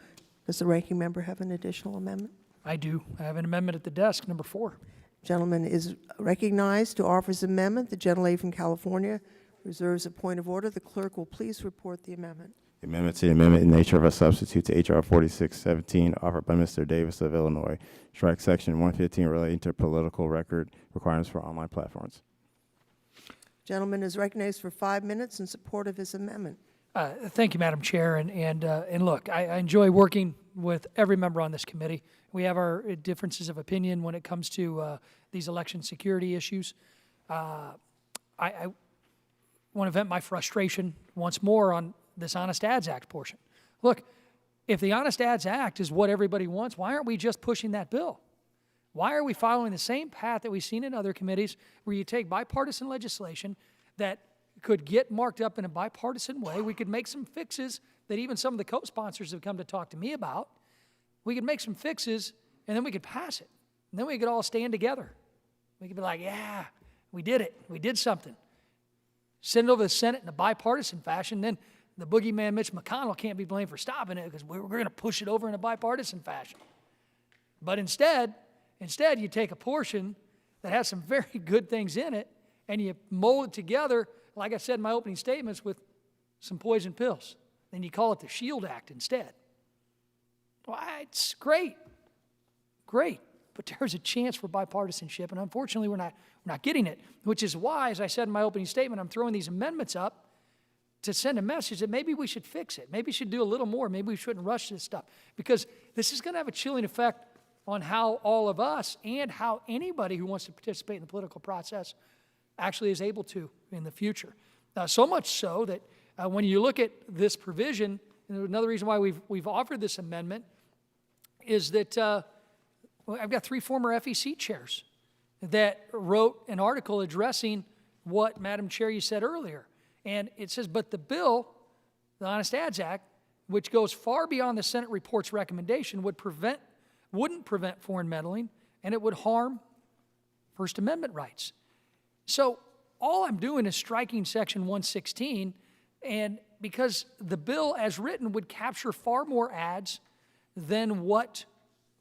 Does the ranking member have an additional amendment? I do. I have an amendment at the desk, number 4. Gentleman is recognized to offer his amendment. The gentlelady from California reserves a point of order. The clerk will please report the amendment. The amendment to the amendment in nature of a substitute to H.R. 4617 offered by Mr. Davis of Illinois. Strike section 115 relating to political record requirements for online platforms. Gentleman is recognized for 5 minutes in support of his amendment. Thank you, Madam Chair. And look, I enjoy working with every member on this committee. We have our differences of opinion when it comes to these election security issues. I want to vent my frustration once more on this Honest Ads Act portion. Look, if the Honest Ads Act is what everybody wants, why aren't we just pushing that bill? Why are we following the same path that we've seen in other committees where you take bipartisan legislation that could get marked up in a bipartisan way? We could make some fixes that even some of the co-sponsors have come to talk to me about. We could make some fixes, and then we could pass it. And then we could all stand together. We could be like, yeah, we did it. We did something. Send it over to the Senate in a bipartisan fashion. Then the boogeyman, Mitch McConnell, can't be blamed for stopping it because we're going to push it over in a bipartisan fashion. But instead, you take a portion that has some very good things in it, and you mold it together, like I said in my opening statements, with some poison pills. Then you call it the SHIELD Act instead. Well, it's great, but there's a chance for bipartisanship, and unfortunately we're not getting it, which is why, as I said in my opening statement, I'm throwing these amendments up to send a message that maybe we should fix it. Maybe we should do a little more. Maybe we shouldn't rush this stuff, because this is going to have a chilling effect on how all of us and how anybody who wants to participate in the political process actually is able to in the future. So much so that when you look at this provision, and another reason why we've offered this amendment is that I've got 3 former FEC chairs that wrote an article addressing what, Madam Chair, you said earlier. And it says, but the bill, the Honest Ads Act, which goes far beyond the Senate report's recommendation, wouldn't prevent foreign meddling, and it would harm First Amendment rights. So all I'm doing is striking Section 116, and because the bill as written would capture far more ads than what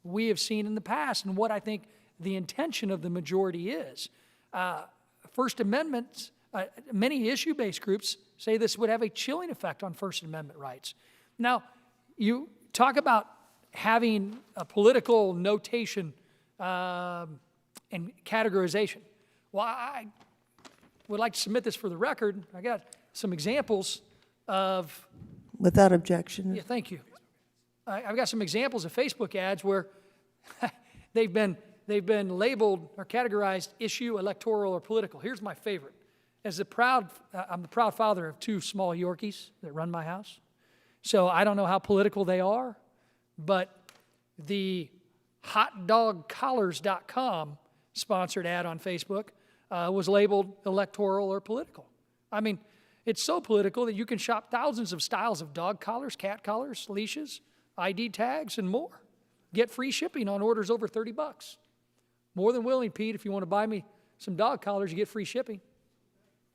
we have seen in the past and what I think the intention of the majority is. First Amendment, many issue-based groups say this would have a chilling effect on First Amendment rights. Now, you talk about having a political notation and categorization. Well, I would like to submit this for the record. I got some examples of... Without objection. Yeah, thank you. I've got some examples of Facebook ads where they've been labeled or categorized issue, electoral, or political. Here's my favorite. I'm the proud father of 2 small Yorkies that run my house. So I don't know how political they are, but the hotdogcollars.com sponsored ad on Facebook was labeled electoral or political. I mean, it's so political that you can shop thousands of styles of dog collars, cat collars, leashes, ID tags, and more. Get free shipping on orders over $30. More than willing, Pete, if you want to buy me some dog collars, you get free shipping.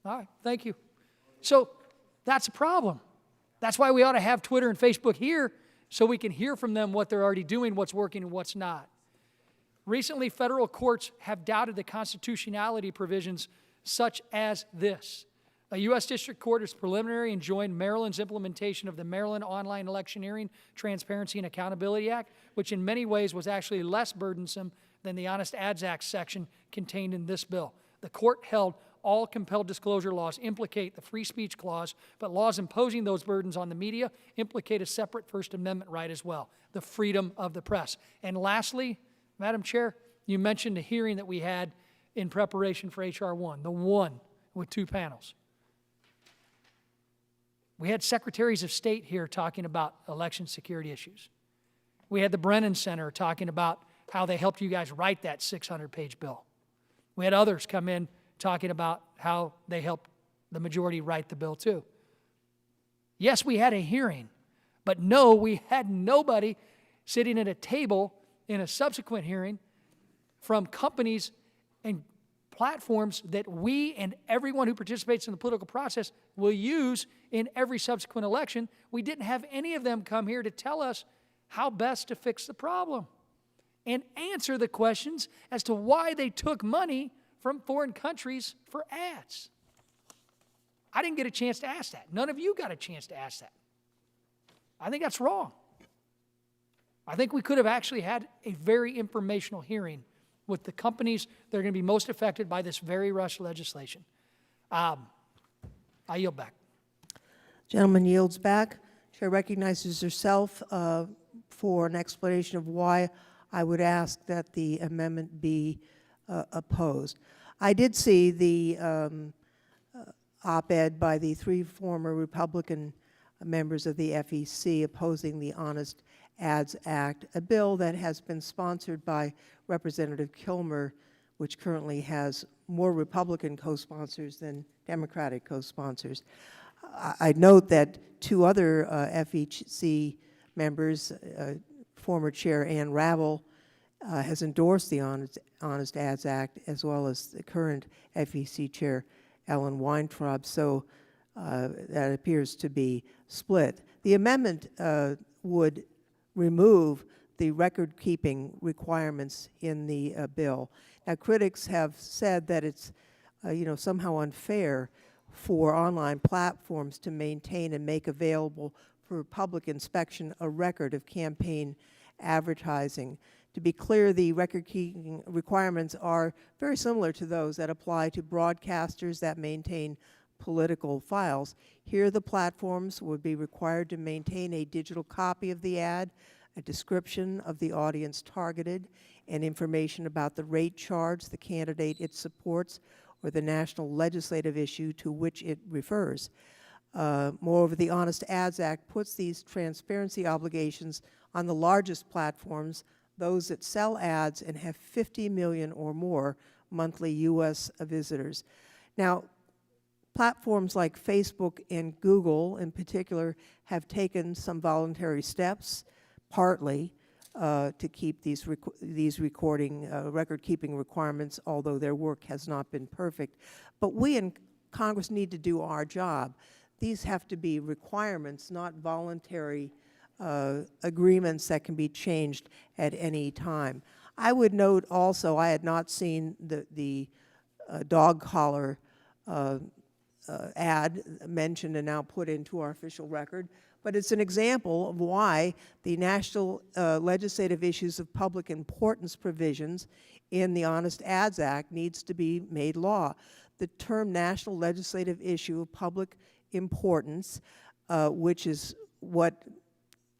All right, thank you. So that's a problem. That's why we ought to have Twitter and Facebook here so we can hear from them what they're already doing, what's working, and what's not. Recently, federal courts have doubted the constitutionality provisions such as this. A U.S. District Court has preliminary enjoined Maryland's implementation of the Maryland Online Electioneering Transparency and Accountability Act, which in many ways was actually less burdensome than the Honest Ads Act section contained in this bill. The court held all compelled disclosure laws implicate the free speech clause, but laws imposing those burdens on the media implicate a separate First Amendment right as well, the freedom of the press. And lastly, Madam Chair, you mentioned a hearing that we had in preparation for H.R. 1, the one with 2 panels. We had secretaries of state here talking about election security issues. We had the Brennan Center talking about how they helped you guys write that 600-page bill. We had others come in talking about how they helped the majority write the bill too. Yes, we had a hearing, but no, we had nobody sitting at a table in a subsequent hearing from companies and platforms that we and everyone who participates in the political process will use in every subsequent election. We didn't have any of them come here to tell us how best to fix the problem and answer the questions as to why they took money from foreign countries for ads. I didn't get a chance to ask that. None of you got a chance to ask that. I think that's wrong. I think we could have actually had a very informational hearing with the companies that are going to be most affected by this very rushed legislation. I yield back. Gentleman yields back. Chair recognizes herself for an explanation of why I would ask that the amendment be opposed. I did see the op-ed by the 3 former Republican members of the FEC opposing the Honest Ads Act, a bill that has been sponsored by Representative Kilmer, which currently has more Republican co-sponsors than Democratic co-sponsors. I'd note that 2 other FEC members, former Chair Ann Ravel, has endorsed the Honest Ads Act, as well as the current FEC Chair Ellen Weintraub, so that appears to be split. The amendment would remove the record-keeping requirements in the bill. Now, critics have said that it's somehow unfair for online platforms to maintain and make available for public inspection a record of campaign advertising. To be clear, the record-keeping requirements are very similar to those that apply to broadcasters that maintain political files. Here, the platforms would be required to maintain a digital copy of the ad, a description of the audience targeted, and information about the rate charged, the candidate it supports, or the national legislative issue to which it refers. Moreover, the Honest Ads Act puts these transparency obligations on the largest platforms, those that sell ads and have 50 million or more monthly U.S. visitors. Now, platforms like Facebook and Google in particular have taken some voluntary steps, partly to keep these record-keeping requirements, although their work has not been perfect. But we in Congress need to do our job. These have to be requirements, not voluntary agreements that can be changed at any time. I would note also, I had not seen the dog collar ad mentioned and now put into our official record, but it's an example of why the national legislative issues of public importance provisions in the Honest Ads Act needs to be made law. The term national legislative issue of public importance, which is what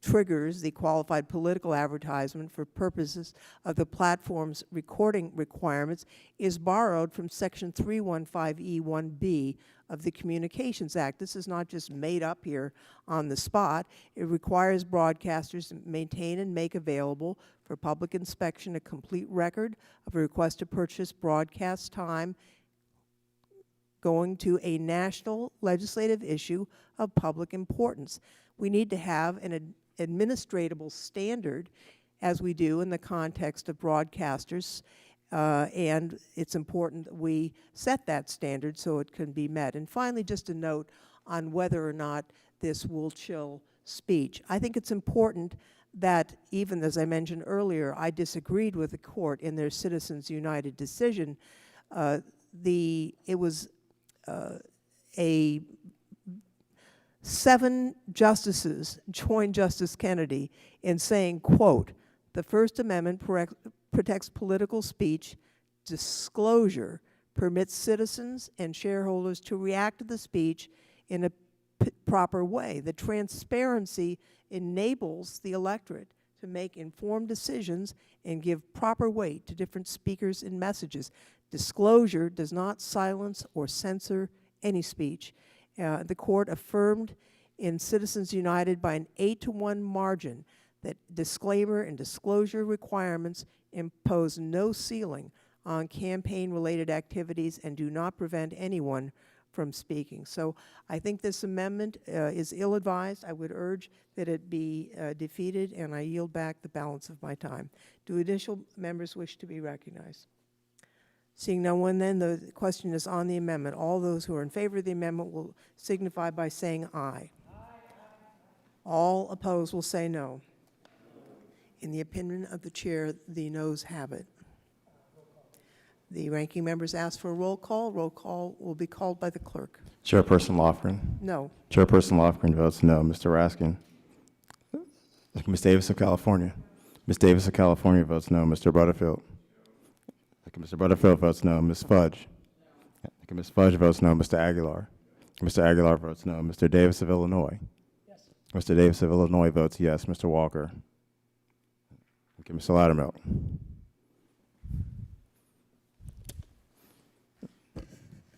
triggers the qualified political advertisement for purposes of the platform's recording requirements, is borrowed from Section 315E1B of the Communications Act. This is not just made up here on the spot. It requires broadcasters to maintain and make available for public inspection a complete record of a request to purchase broadcast time going to a national legislative issue of public importance. We need to have an administratable standard, as we do in the context of broadcasters, and it's important that we set that standard so it can be met. And finally, just a note on whether or not this will chill speech. I think it's important that, even as I mentioned earlier, I disagreed with the court in their Citizens United decision. It was a 7 justices joined Justice Kennedy in saying, quote, "The First Amendment protects political speech. Disclosure permits citizens and shareholders to react to the speech in a proper way. The transparency enables the electorate to make informed decisions and give proper weight to different speakers and messages. Disclosure does not silence or censor any speech. The court affirmed in Citizens United by an 8-to-1 margin that disclaimer and disclosure requirements impose no ceiling on campaign-related activities and do not prevent anyone from speaking. So I think this amendment is ill-advised. I would urge that it be defeated, and I yield back the balance of my time. Do additional members wish to be recognized? Seeing no one, then the question is on the amendment. All those who are in favor of the amendment will signify by saying aye. All opposed will say no. In the opinion of the chair, the noes have it. The ranking members ask for a roll call. Roll call will be called by the clerk. Chairperson Lofgren. No. Chairperson Lofgren votes no. Mr. Raskin. Ms. Davis of California. Ms. Davis of California votes no. Mr. Butterfield. Mr. Butterfield votes no. Ms. Fudge. Ms. Fudge votes no. Mr. Aguilar. Mr. Aguilar votes no. Mr. Davis of Illinois. Yes. Mr. Davis of Illinois votes yes. Mr. Walker. Okay, Mr. Loudermilk.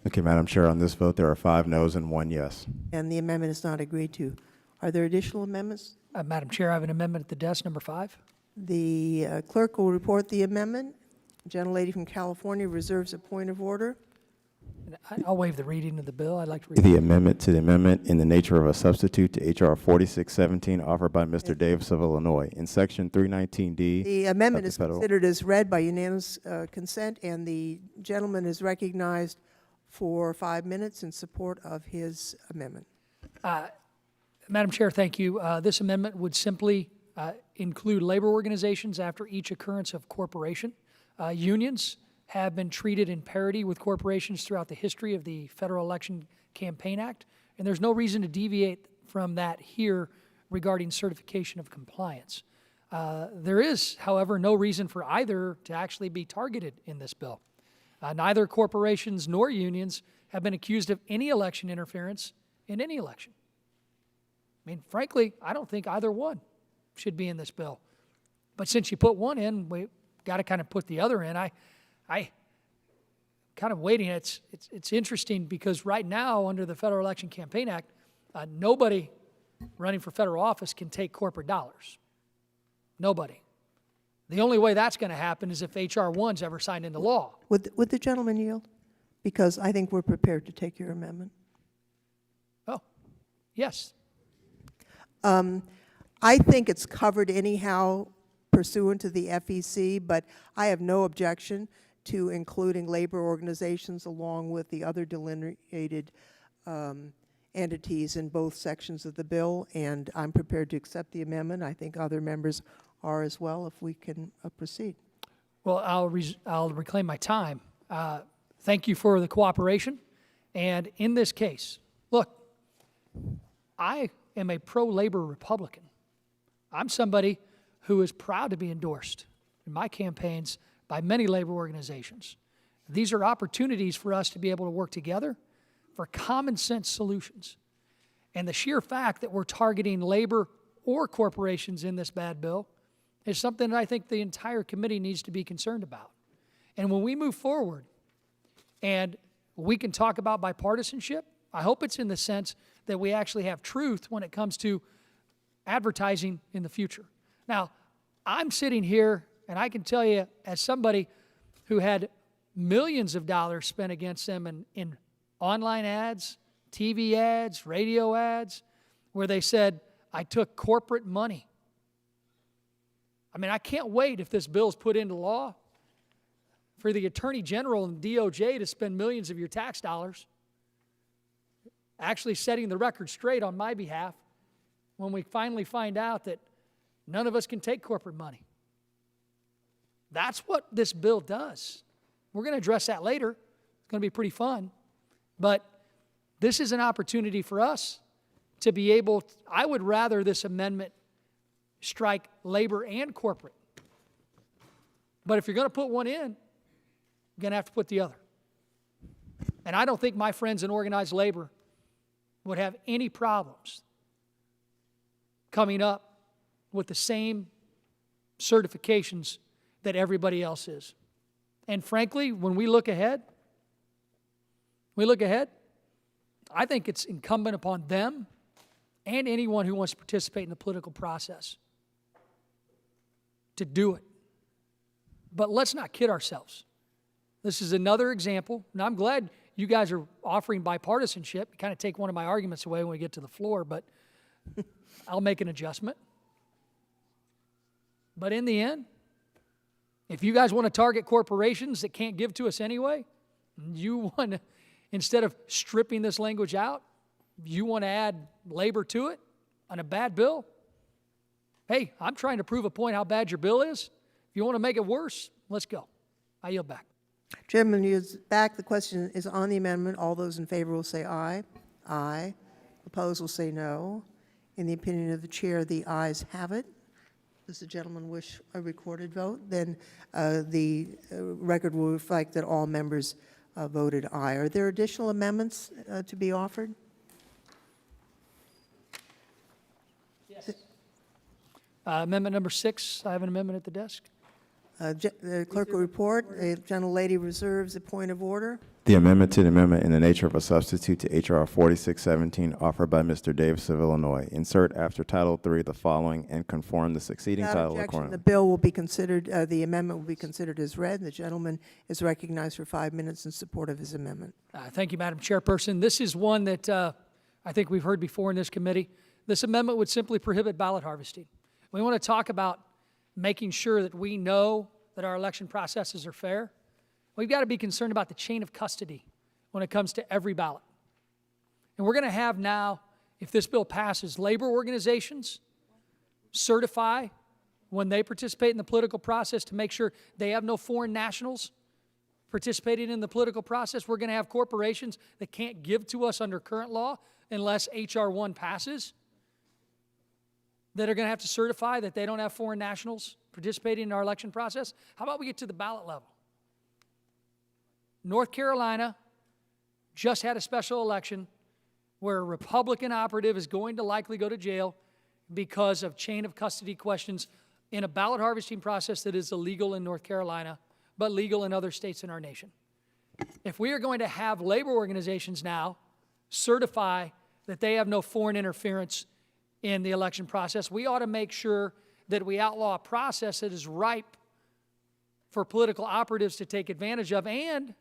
Okay, Madam Chair, on this vote, there are 5 noes and 1 yes. And the amendment is not agreed to. Are there additional amendments? Madam Chair, I have an amendment at the desk, number 5. The clerk will report the amendment. Gentlelady from California reserves a point of order. I'll waive the reading of the bill. I'd like to read The amendment to the amendment in the nature of a substitute to H.R. 4617 offered by Mr. Davis of Illinois. In Section 319D. The amendment of the is Federal- considered as read by unanimous consent, and the gentleman is recognized for 5 minutes in support of his amendment. Madam Chair, thank you. This amendment would simply include labor organizations after each occurrence of corporation. Unions have been treated in parity with corporations throughout the history of the Federal Election Campaign Act, and there's no reason to deviate from that here regarding certification of compliance. There is, however, no reason for either to actually be targeted in this bill. Neither corporations nor unions have been accused of any election interference in any election. I mean, frankly, I don't think either one should be in this bill. But since you put one in, we got to kind of put the other in. I kind of waiting. It's interesting because right now, under the Federal Election Campaign Act, nobody running for federal office can take corporate dollars. Nobody. The only way that's going to happen is if H.R. 1's ever signed into law. Would the gentleman yield? Because I think we're prepared to take your amendment. Oh, yes. I think it's covered anyhow pursuant to the FEC, but I have no objection to including labor organizations along with the other delineated entities in both sections of the bill, and I'm prepared to accept the amendment. I think other members are as well, if we can proceed. Well, I'll reclaim my time. Thank you for the cooperation. And in this case, look, I am a pro-labor Republican. I'm somebody who is proud to be endorsed in my campaigns by many labor organizations. These are opportunities for us to be able to work together for common sense solutions. And the sheer fact that we're targeting labor or corporations in this bad bill is something that I think the entire committee needs to be concerned about. And when we move forward and we can talk about bipartisanship, I hope it's in the sense that we actually have truth when it comes to advertising in the future. Now, I'm sitting here and I can tell you, as somebody who had millions of dollars spent against them in online ads, TV ads, radio ads, where they said, I took corporate money. I mean, I can't wait if this bill is put into law for the Attorney General and DOJ to spend millions of your tax dollars actually setting the record straight on my behalf when we finally find out that none of us can take corporate money. That's what this bill does. We're going to address that later. It's going to be pretty fun. But this is an opportunity for us to be able, I would rather this amendment strike labor and corporate. But if you're going to put one in, you're going to have to put the other. And I don't think my friends in organized labor would have any problems coming up with the same certifications that everybody else is. And frankly, when we look ahead, I think it's incumbent upon them and anyone who wants to participate in the political process to do it. But let's not kid ourselves. This is another example, and I'm glad you guys are offering bipartisanship. You kind of take one of my arguments away when we get to the floor, but I'll make an adjustment. But in the end, if you guys want to target corporations that can't give to us anyway, you want to, instead of stripping this language out, you want to add labor to it on a bad bill, hey, I'm trying to prove a point how bad your bill is. If you want to make it worse, let's go. I yield back. Chairman is back. The question is on the amendment. All those in favor will say aye. Aye. Opposed will say no. In the opinion of the chair, the ayes have it. Does the gentleman wish a recorded vote? Then the record will reflect that all members voted aye. Are there additional amendments to be offered? Yes. Amendment number 6, I have an amendment at the desk. The clerk will report. The gentlelady reserves a point of order. The amendment to the amendment in the nature of a substitute to H.R. 4617 offered by Mr. Davis of Illinois. Insert after Title III the following and conform the succeeding Without title objection, accordingly. the bill will be considered, the amendment will be considered as read. The gentleman is recognized for 5 minutes in support of his amendment. Thank you, Madam Chairperson. This is one that I think we've heard before in this committee. This amendment would simply prohibit ballot harvesting. We want to talk about making sure that we know that our election processes are fair. We've got to be concerned about the chain of custody when it comes to every ballot. And we're going to have now, if this bill passes, labor organizations certify when they participate in the political process to make sure they have no foreign nationals participating in the political process. We're going to have corporations that can't give to us under current law unless H.R. 1 passes, that are going to have to certify that they don't have foreign nationals participating in our election process. How about we get to the ballot level? North Carolina just had a special election where a Republican operative is going to likely go to jail because of chain of custody questions in a ballot harvesting process that is illegal in North Carolina, but legal in other states in our nation. If we are going to have labor organizations now certify that they have no foreign interference in the election process, we ought to make sure that we outlaw a process that is ripe for political operatives to take advantage of. And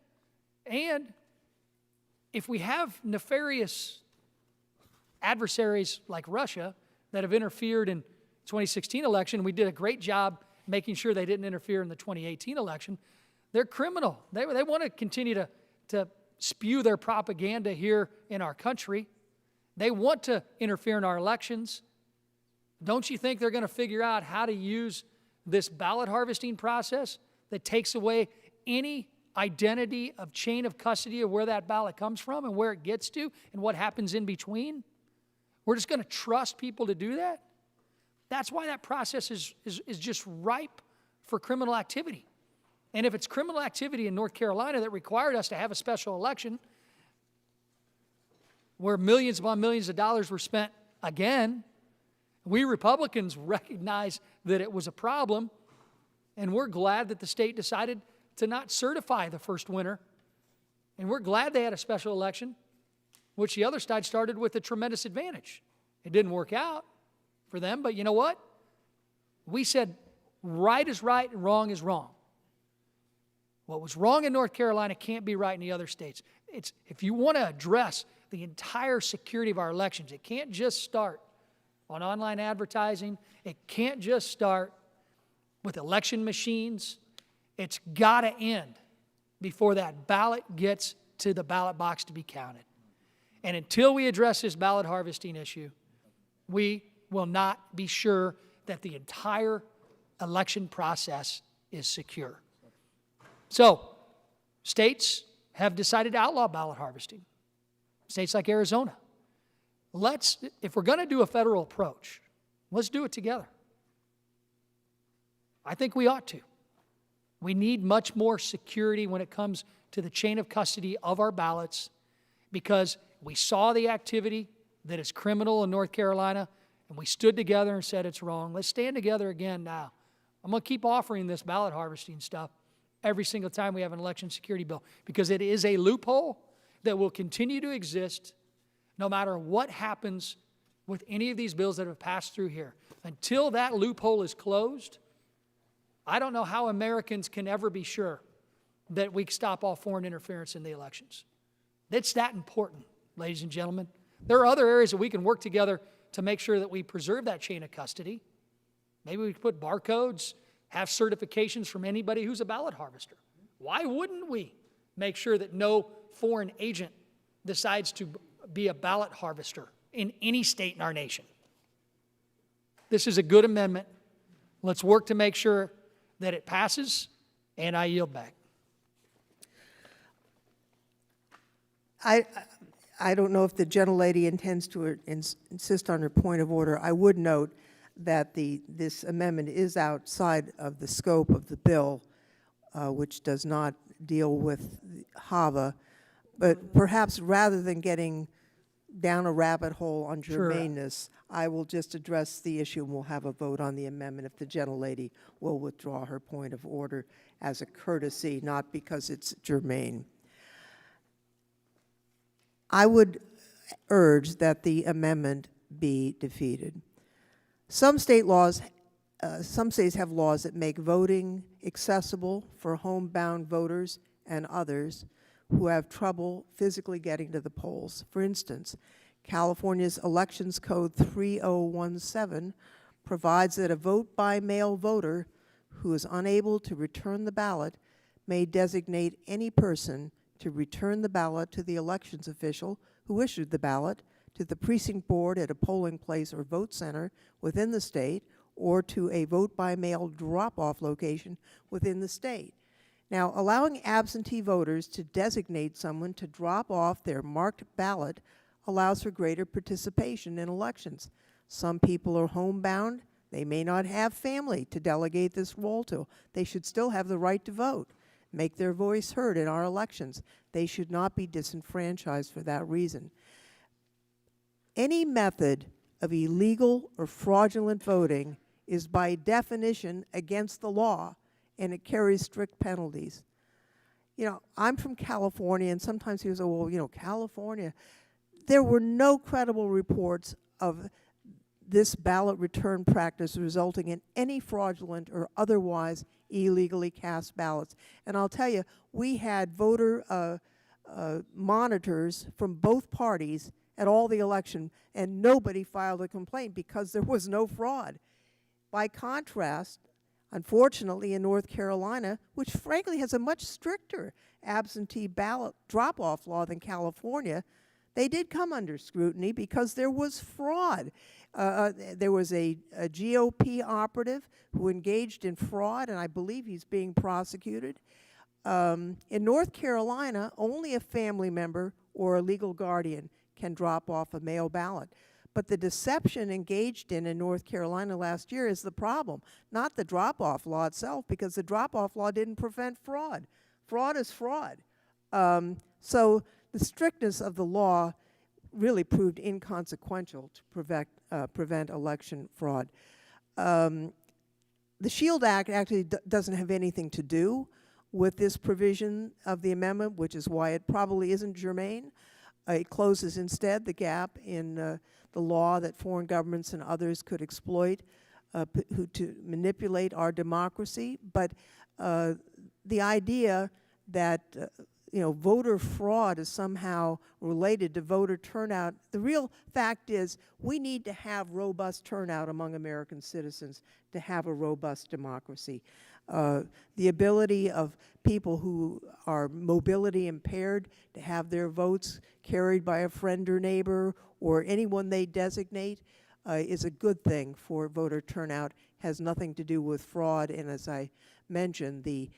if we have nefarious adversaries like Russia that have interfered in the 2016 election, we did a great job making sure they didn't interfere in the 2018 election. They're criminal. They want to continue to spew their propaganda here in our country. They want to interfere in our elections. Don't you think they're going to figure out how to use this ballot harvesting process that takes away any identity of chain of custody of where that ballot comes from and where it gets to and what happens in between? We're just going to trust people to do that? That's why that process is just ripe for criminal activity. And if it's criminal activity in North Carolina that required us to have a special election where millions upon millions of dollars were spent again, we Republicans recognize that it was a problem, and we're glad that the state decided to not certify the first winner. And we're glad they had a special election, which the other side started with a tremendous advantage. It didn't work out for them, but you know what? We said right is right and wrong is wrong. What was wrong in North Carolina can't be right in the other states. If you want to address the entire security of our elections, it can't just start on online advertising. It can't just start with election machines. It's got to end before that ballot gets to the ballot box to be counted. And until we address this ballot harvesting issue, we will not be sure that the entire election process is secure. So, states have decided to outlaw ballot harvesting. States like Arizona. If we're going to do a federal approach, let's do it together. I think we ought to. We need much more security when it comes to the chain of custody of our ballots, because we saw the activity that is criminal in North Carolina, and we stood together and said it's wrong. Let's stand together again now. I'm going to keep offering this ballot harvesting stuff every single time we have an election security bill, because it is a loophole that will continue to exist no matter what happens with any of these bills that have passed through here. Until that loophole is closed, I don't know how Americans can ever be sure that we stop all foreign interference in the elections. It's that important, ladies and gentlemen. There are other areas that we can work together to make sure that we preserve that chain of custody. Maybe we could put barcodes, have certifications from anybody who's a ballot harvester. Why wouldn't we make sure that no foreign agent decides to be a ballot harvester in any state in our nation? This is a good amendment. Let's work to make sure that it passes, and I yield back. I don't know if the gentlelady intends to insist on her point of order. I would note that this amendment is outside of the scope of the bill, which does not deal with HAVA. But perhaps rather than getting down a rabbit hole on germaneness, I will just address the issue and we'll have a vote on the amendment if the gentlelady will withdraw her point of order as a courtesy, not because it's germane. I would urge that the amendment be defeated. Some states have laws that make voting accessible for homebound voters and others who have trouble physically getting to the polls. For instance, California's Elections Code 3017 provides that a vote-by-mail voter who is unable to return the ballot may designate any person to return the ballot to the elections official who issued the ballot, to the precinct board at a polling place or vote center within the state, or to a vote-by-mail drop-off location within the state. Now, allowing absentee voters to designate someone to drop off their marked ballot allows for greater participation in elections. Some people are homebound. They may not have family to delegate this role to. They should still have the right to vote, make their voice heard in our elections. They should not be disenfranchised for that reason. Any method of illegal or fraudulent voting is by definition against the law, and it carries strict penalties. You know, I'm from California, and sometimes people say, well, you know, California. There were no credible reports of this ballot return practice resulting in any fraudulent or otherwise illegally cast ballots. And I'll tell you, we had voter monitors from both parties at all the election, and nobody filed a complaint because there was no fraud. By contrast, unfortunately, in North Carolina, which frankly has a much stricter absentee ballot drop-off law than California, they did come under scrutiny because there was fraud. There was a GOP operative who engaged in fraud, and I believe he's being prosecuted. In North Carolina, only a family member or a legal guardian can drop off a mail ballot. But the deception engaged in North Carolina last year is the problem, not the drop-off law itself, because the drop-off law didn't prevent fraud. Fraud is fraud. So the strictness of the law really proved inconsequential to prevent election fraud. The SHIELD Act actually doesn't have anything to do with this provision of the amendment, which is why it probably isn't germane. It closes instead the gap in the law that foreign governments and others could exploit to manipulate our democracy. But the idea that voter fraud is somehow related to voter turnout, the real fact is we need to have robust turnout among American citizens to have a robust democracy. The ability of people who are mobility impaired to have their votes carried by a friend or neighbor or anyone they designate is a good thing for voter turnout, has nothing to do with fraud, and as I mentioned, the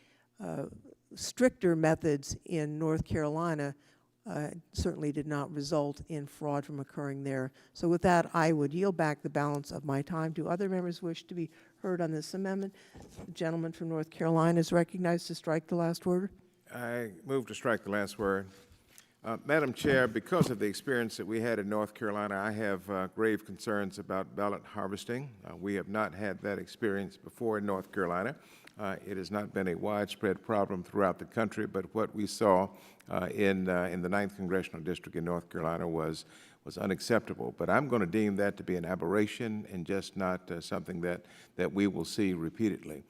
stricter methods in North Carolina certainly did not result in fraud from occurring there. So with that, I would yield back the balance of my time. Do other members wish to be heard on this amendment? The gentleman from North Carolina is recognized to strike the last word. I move to strike the last word. Madam Chair, because of the experience that we had in North Carolina, I have grave concerns about ballot harvesting. We have not had that experience before in North Carolina. It has not been a widespread problem throughout the country, but what we saw in the 9th Congressional District in North Carolina was unacceptable. But I'm going to deem that to be an aberration and just not something that we will see repeatedly.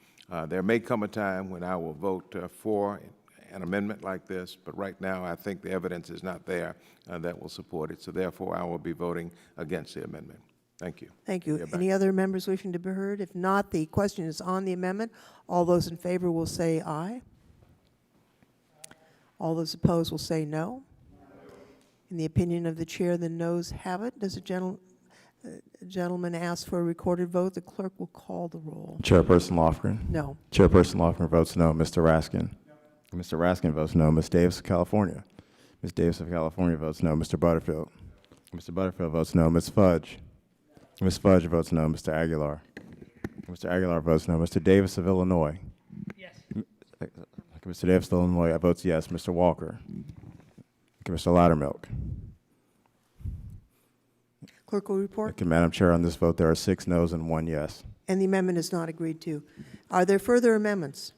There may come a time when I will vote for an amendment like this, but right now I think the evidence is not there that will support it. So therefore, I will be voting against the amendment. Thank you. Thank you. Hereby. Any other members wishing to be heard? If not, the question is on the amendment. All those in favor will say aye. All those opposed will say no. In the opinion of the chair, the noes have it. Does a gentleman ask for a recorded vote? The clerk will call the roll. Chairperson Lofgren. No. Chairperson Lofgren votes no. Mr. Raskin. Mr. Raskin votes no. Ms. Davis of California. Ms. Davis of California votes no. Mr. Butterfield. Mr. Butterfield votes no. Ms. Fudge. Ms. Fudge votes no. Mr. Aguilar. Mr. Aguilar votes no. Mr. Davis of Illinois. Yes. Mr. Davis of Illinois votes yes. Mr. Walker. Mr. Loudermilk. Clerk will report. Okay, Madam Chair, on this vote, there are 6 noes and 1 yes. And the amendment is not agreed to. Are there further amendments?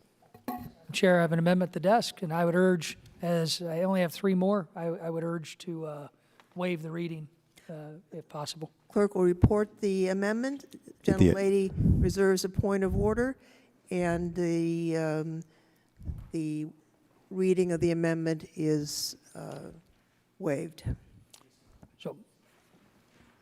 Chair, I have an amendment at the desk, and I would urge, as I only have 3 more, I would urge to waive the reading if possible. Clerk will report the amendment. Gentlelady reserves a point of order, and the reading of the amendment is waived. So,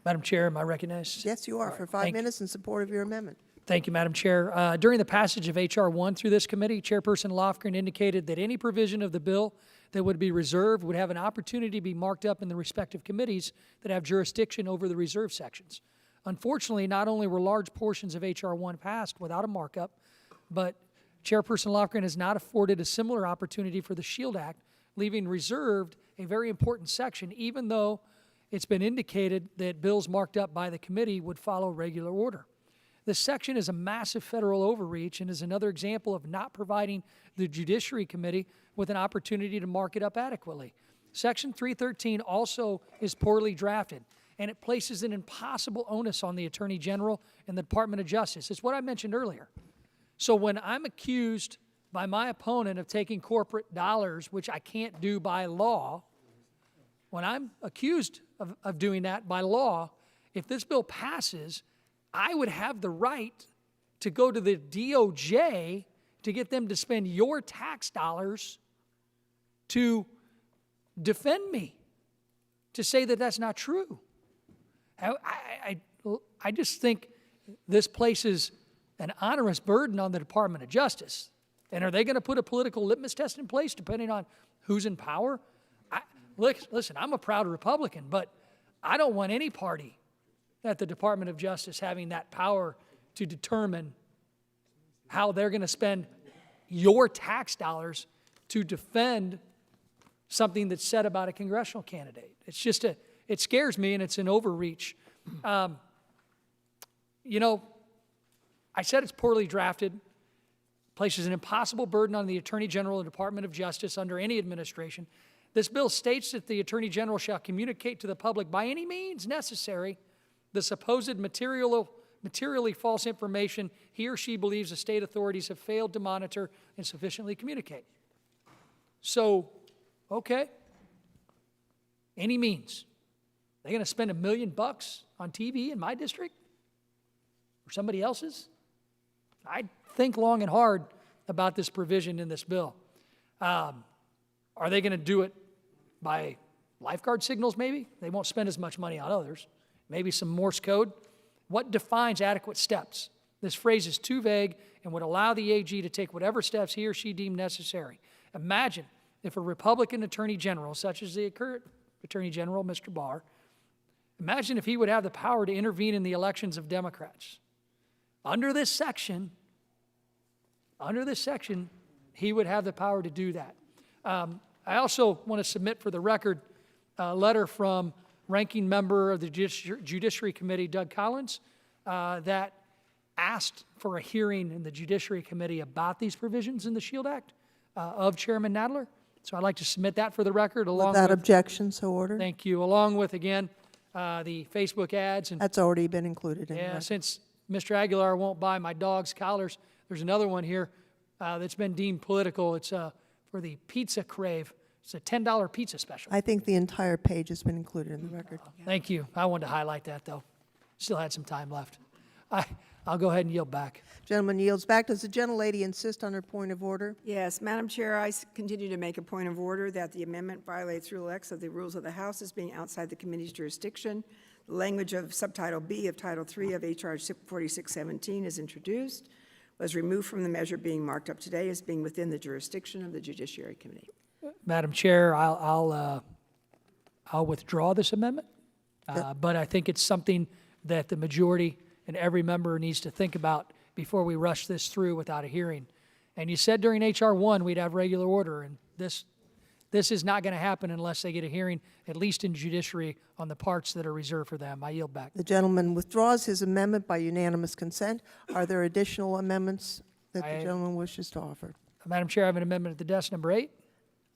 Madam Chair, am I recognized? Yes, you are, for 5 thank you. minutes in support of your amendment. Thank you, Madam Chair. During the passage of H.R. 1 through this committee, Chairperson Lofgren indicated that any provision of the bill that would be reserved would have an opportunity to be marked up in the respective committees that have jurisdiction over the reserve sections. Unfortunately, not only were large portions of H.R. 1 passed without a markup, but Chairperson Lofgren has not afforded a similar opportunity for the SHIELD Act, leaving reserved a very important section, even though it's been indicated that bills marked up by the committee would follow regular order. This section is a massive federal overreach and is another example of not providing the Judiciary Committee with an opportunity to mark it up adequately. Section 313 also is poorly drafted, and it places an impossible onus on the Attorney General and the Department of Justice. It's what I mentioned earlier. So when I'm accused by my opponent of taking corporate dollars, which I can't do by law, when I'm accused of doing that by law, if this bill passes, I would have the right to go to the DOJ to get them to spend your tax dollars to defend me, to say that that's not true. I just think this places an onerous burden on the Department of Justice. And are they going to put a political litmus test in place depending on who's in power? Listen, I'm a proud Republican, but I don't want any party at the Department of Justice having that power to determine how they're going to spend your tax dollars to defend something that's said about a congressional candidate. It's just it scares me, and it's an overreach. You know, I said it's poorly drafted, places an impossible burden on the Attorney General and Department of Justice under any administration. This bill states that the Attorney General shall communicate to the public by any means necessary the supposed materially false information he or she believes the state authorities have failed to monitor and sufficiently communicate. So, okay, any means. They're going to spend $1 million on TV in my district or somebody else's? I'd think long and hard about this provision in this bill. Are they going to do it by lifeguard signals maybe? They won't spend as much money on others. Maybe some Morse code. What defines adequate steps? This phrase is too vague and would allow the AG to take whatever steps he or she deemed necessary. Imagine if a Republican Attorney General, such as the current Attorney General, Mr. Barr, imagine if he would have the power to intervene in the elections of Democrats. Under this section, he would have the power to do that. I also want to submit for the record a letter from Ranking Member of the Judiciary Committee, Doug Collins, that asked for a hearing in the Judiciary Committee about these provisions in the SHIELD Act of Chairman Nadler. So I'd like to submit that for the record along Without with, objection, so ordered. thank you, along with, again, the Facebook ads. And That's already been included in yeah, that. since Mr. Aguilar won't buy my dog's collars, there's another one here that's been deemed political. It's for the pizza crave. It's a $10 pizza special. I think the entire page has been included in the record. Thank you. I wanted to highlight that, though. Still had some time left. I'll go ahead and yield back. Gentleman yields back. Does the gentlelady insist on her point of order? Yes, Madam Chair, I continue to make a point of order that the amendment violates Rule X of the Rules of the House as being outside the committee's jurisdiction. The language of Subtitle B of Title III of H.R. 4617 is introduced, was removed from the measure being marked up today as being within the jurisdiction of the Judiciary Committee. Madam Chair, I'll withdraw this amendment, but I think it's something that the majority and every member needs to think about before we rush this through without a hearing. And you said during H.R. 1 we'd have regular order, and this is not going to happen unless they get a hearing, at least in judiciary, on the parts that are reserved for them. I yield back. The gentleman withdraws his amendment by unanimous consent. Are there additional amendments that the gentleman wishes to offer? Madam Chair, I have an amendment at the desk, number 8.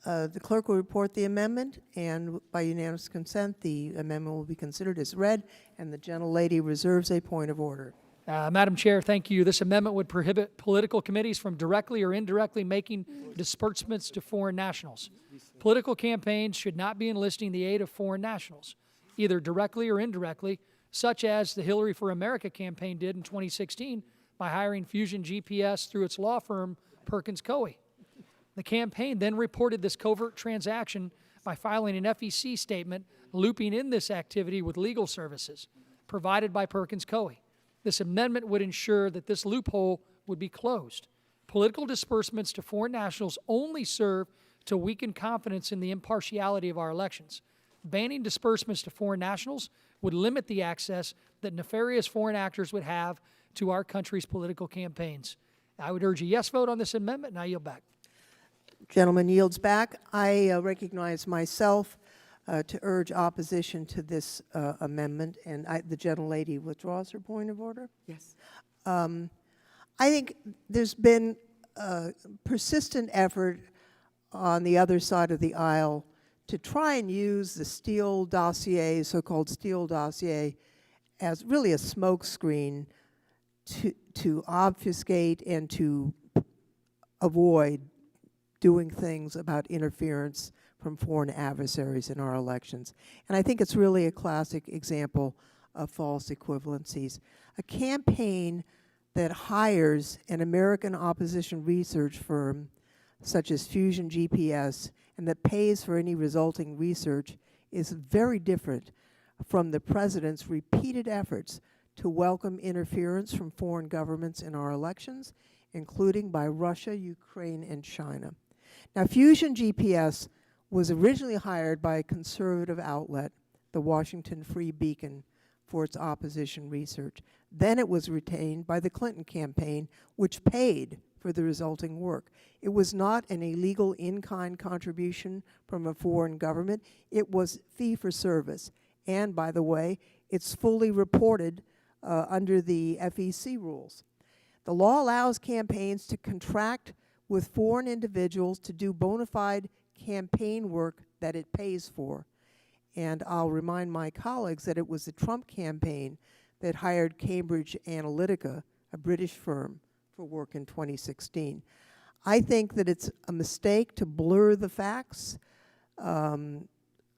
The clerk will report the amendment, and by unanimous consent, the amendment will be considered as read, and the gentlelady reserves a point of order. Madam Chair, thank you. This amendment would prohibit political committees from directly or indirectly making disbursements to foreign nationals. Political campaigns should not be enlisting the aid of foreign nationals, either directly or indirectly, such as the Hillary for America campaign did in 2016 by hiring Fusion GPS through its law firm, Perkins Coie. The campaign then reported this covert transaction by filing an FEC statement looping in this activity with legal services provided by Perkins Coie. This amendment would ensure that this loophole would be closed. Political disbursements to foreign nationals only serve to weaken confidence in the impartiality of our elections. Banning disbursements to foreign nationals would limit the access that nefarious foreign actors would have to our country's political campaigns. I would urge a yes vote on this amendment, and I yield back. Gentleman yields back. I recognize myself to urge opposition to this amendment, and the gentlelady withdraws her point of order. Yes. I think there's been a persistent effort on the other side of the aisle to try and use the Steele dossier, so-called Steele dossier, as really a smokescreen to obfuscate and to avoid doing things about interference from foreign adversaries in our elections. And I think it's really a classic example of false equivalencies. A campaign that hires an American opposition research firm such as Fusion GPS and that pays for any resulting research is very different from the president's repeated efforts to welcome interference from foreign governments in our elections, including by Russia, Ukraine, and China. Now, Fusion GPS was originally hired by a conservative outlet, the Washington Free Beacon, for its opposition research. Then it was retained by the Clinton campaign, which paid for the resulting work. It was not an illegal in-kind contribution from a foreign government. It was fee for service. And, by the way, it's fully reported under the FEC rules. The law allows campaigns to contract with foreign individuals to do bona fide campaign work that it pays for. And I'll remind my colleagues that it was the Trump campaign that hired Cambridge Analytica, a British firm, for work in 2016. I think that it's a mistake to blur the facts.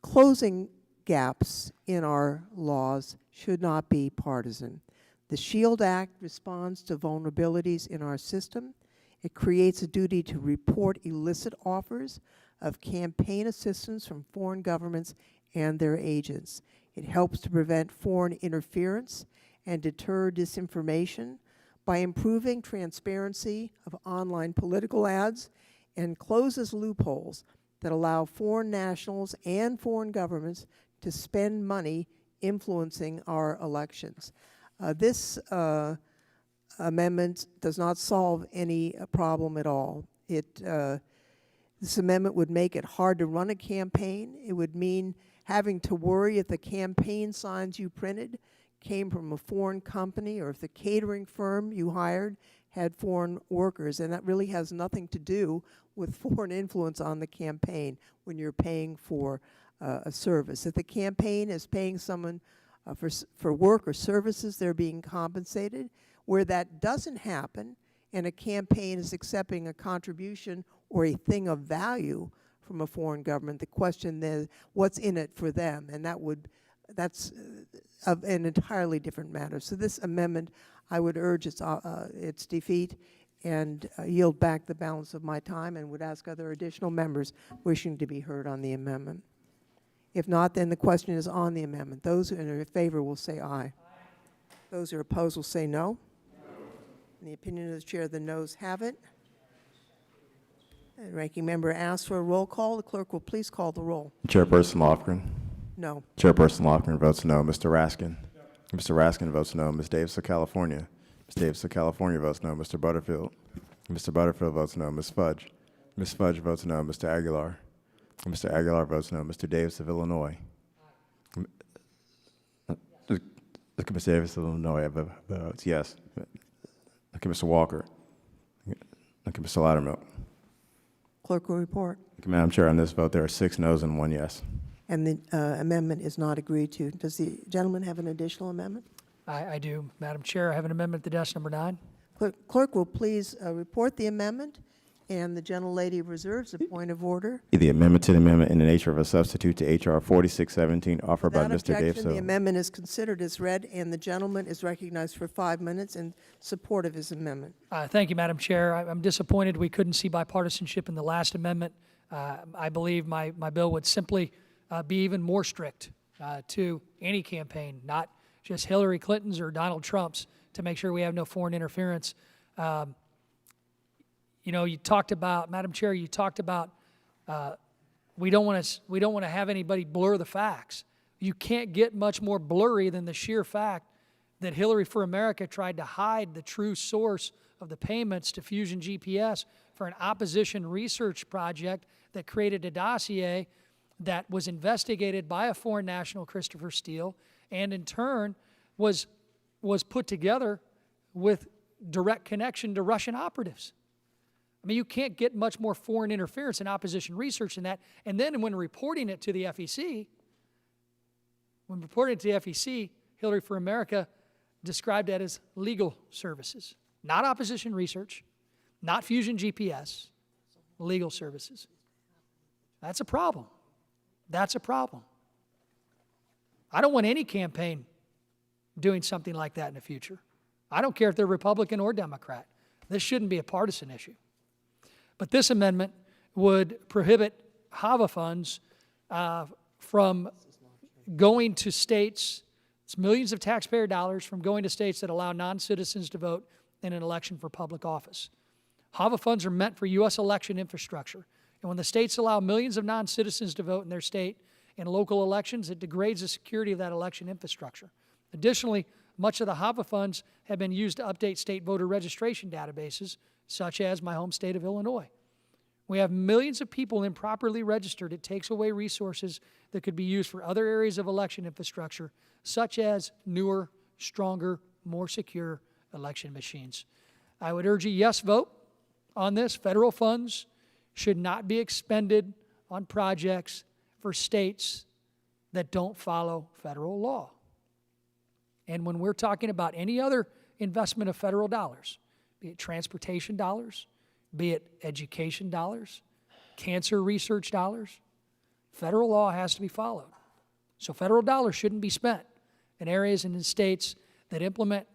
Closing gaps in our laws should not be partisan. The SHIELD Act responds to vulnerabilities in our system. It creates a duty to report illicit offers of campaign assistance from foreign governments and their agents. It helps to prevent foreign interference and deter disinformation by improving transparency of online political ads and closes loopholes that allow foreign nationals and foreign governments to spend money influencing our elections. This amendment does not solve any problem at all. This amendment would make it hard to run a campaign. It would mean having to worry if the campaign signs you printed came from a foreign company or if the catering firm you hired had foreign workers, and that really has nothing to do with foreign influence on the campaign when you're paying for a service. If the campaign is paying someone for work or services, they're being compensated. Where that doesn't happen and a campaign is accepting a contribution or a thing of value from a foreign government, the question is, what's in it for them? And that's an entirely different matter. So this amendment, I would urge its defeat and yield back the balance of my time, and would ask other additional members wishing to be heard on the amendment. If not, then the question is on the amendment. Those who are in favor will say aye. Those who are opposed will say no. In the opinion of the chair, the noes have it. The ranking member asks for a roll call. The clerk will please call the roll. Chairperson Lofgren. No. Chairperson Lofgren votes no. Mr. Raskin. Mr. Raskin votes no. Ms. Davis of California. Ms. Davis of California votes no. Mr. Butterfield. Mr. Butterfield votes no. Ms. Fudge. Ms. Fudge votes no. Mr. Aguilar. Mr. Aguilar votes no. Mr. Davis of Illinois. Look at Mr. Davis of Illinois votes yes. Look at Mr. Walker. Look at Mr. Loudermilk. Clerk will report. Madam Chair, on this vote, there are 6 noes and 1 yes. And the amendment is not agreed to. Does the gentleman have an additional amendment? I do. Madam Chair, I have an amendment to desk number 9. Clerk will please report the amendment, and the gentlelady reserves a point of order. The amendment to the amendment in the nature of a substitute to H.R. 4617 offered by Without Mr. Davis. objection, the amendment is considered as read, and the gentleman is recognized for 5 minutes in support of his amendment. Thank you, Madam Chair. I'm disappointed we couldn't see bipartisanship in the last amendment. I believe my bill would simply be even more strict to any campaign, not just Hillary Clinton's or Donald Trump's, to make sure we have no foreign interference. You know, you talked about, Madam Chair, you talked about we don't want to have anybody blur the facts. You can't get much more blurry than the sheer fact that Hillary for America tried to hide the true source of the payments to Fusion GPS for an opposition research project that created a dossier that was investigated by a foreign national, Christopher Steele, and in turn was put together with direct connection to Russian operatives. I mean, you can't get much more foreign interference in opposition research than that. And then when reporting it to the FEC, Hillary for America described that as legal services, not opposition research, not Fusion GPS, legal services. That's a problem. That's a problem. I don't want any campaign doing something like that in the future. I don't care if they're Republican or Democrat. This shouldn't be a partisan issue. But this amendment would prohibit HAVA funds from going to states, it's millions of taxpayer dollars, from going to states that allow non-citizens to vote in an election for public office. HAVA funds are meant for U.S. election infrastructure. And when the states allow millions of non-citizens to vote in their state in local elections, it degrades the security of that election infrastructure. Additionally, much of the HAVA funds have been used to update state voter registration databases, such as my home state of Illinois. We have millions of people improperly registered. It takes away resources that could be used for other areas of election infrastructure, such as newer, stronger, more secure election machines. I would urge a yes vote on this. Federal funds should not be expended on projects for states that don't follow federal law. And when we're talking about any other investment of federal dollars, be it transportation dollars, be it education dollars, cancer research dollars, federal law has to be followed. So federal dollars shouldn't be spent in areas and in states that implement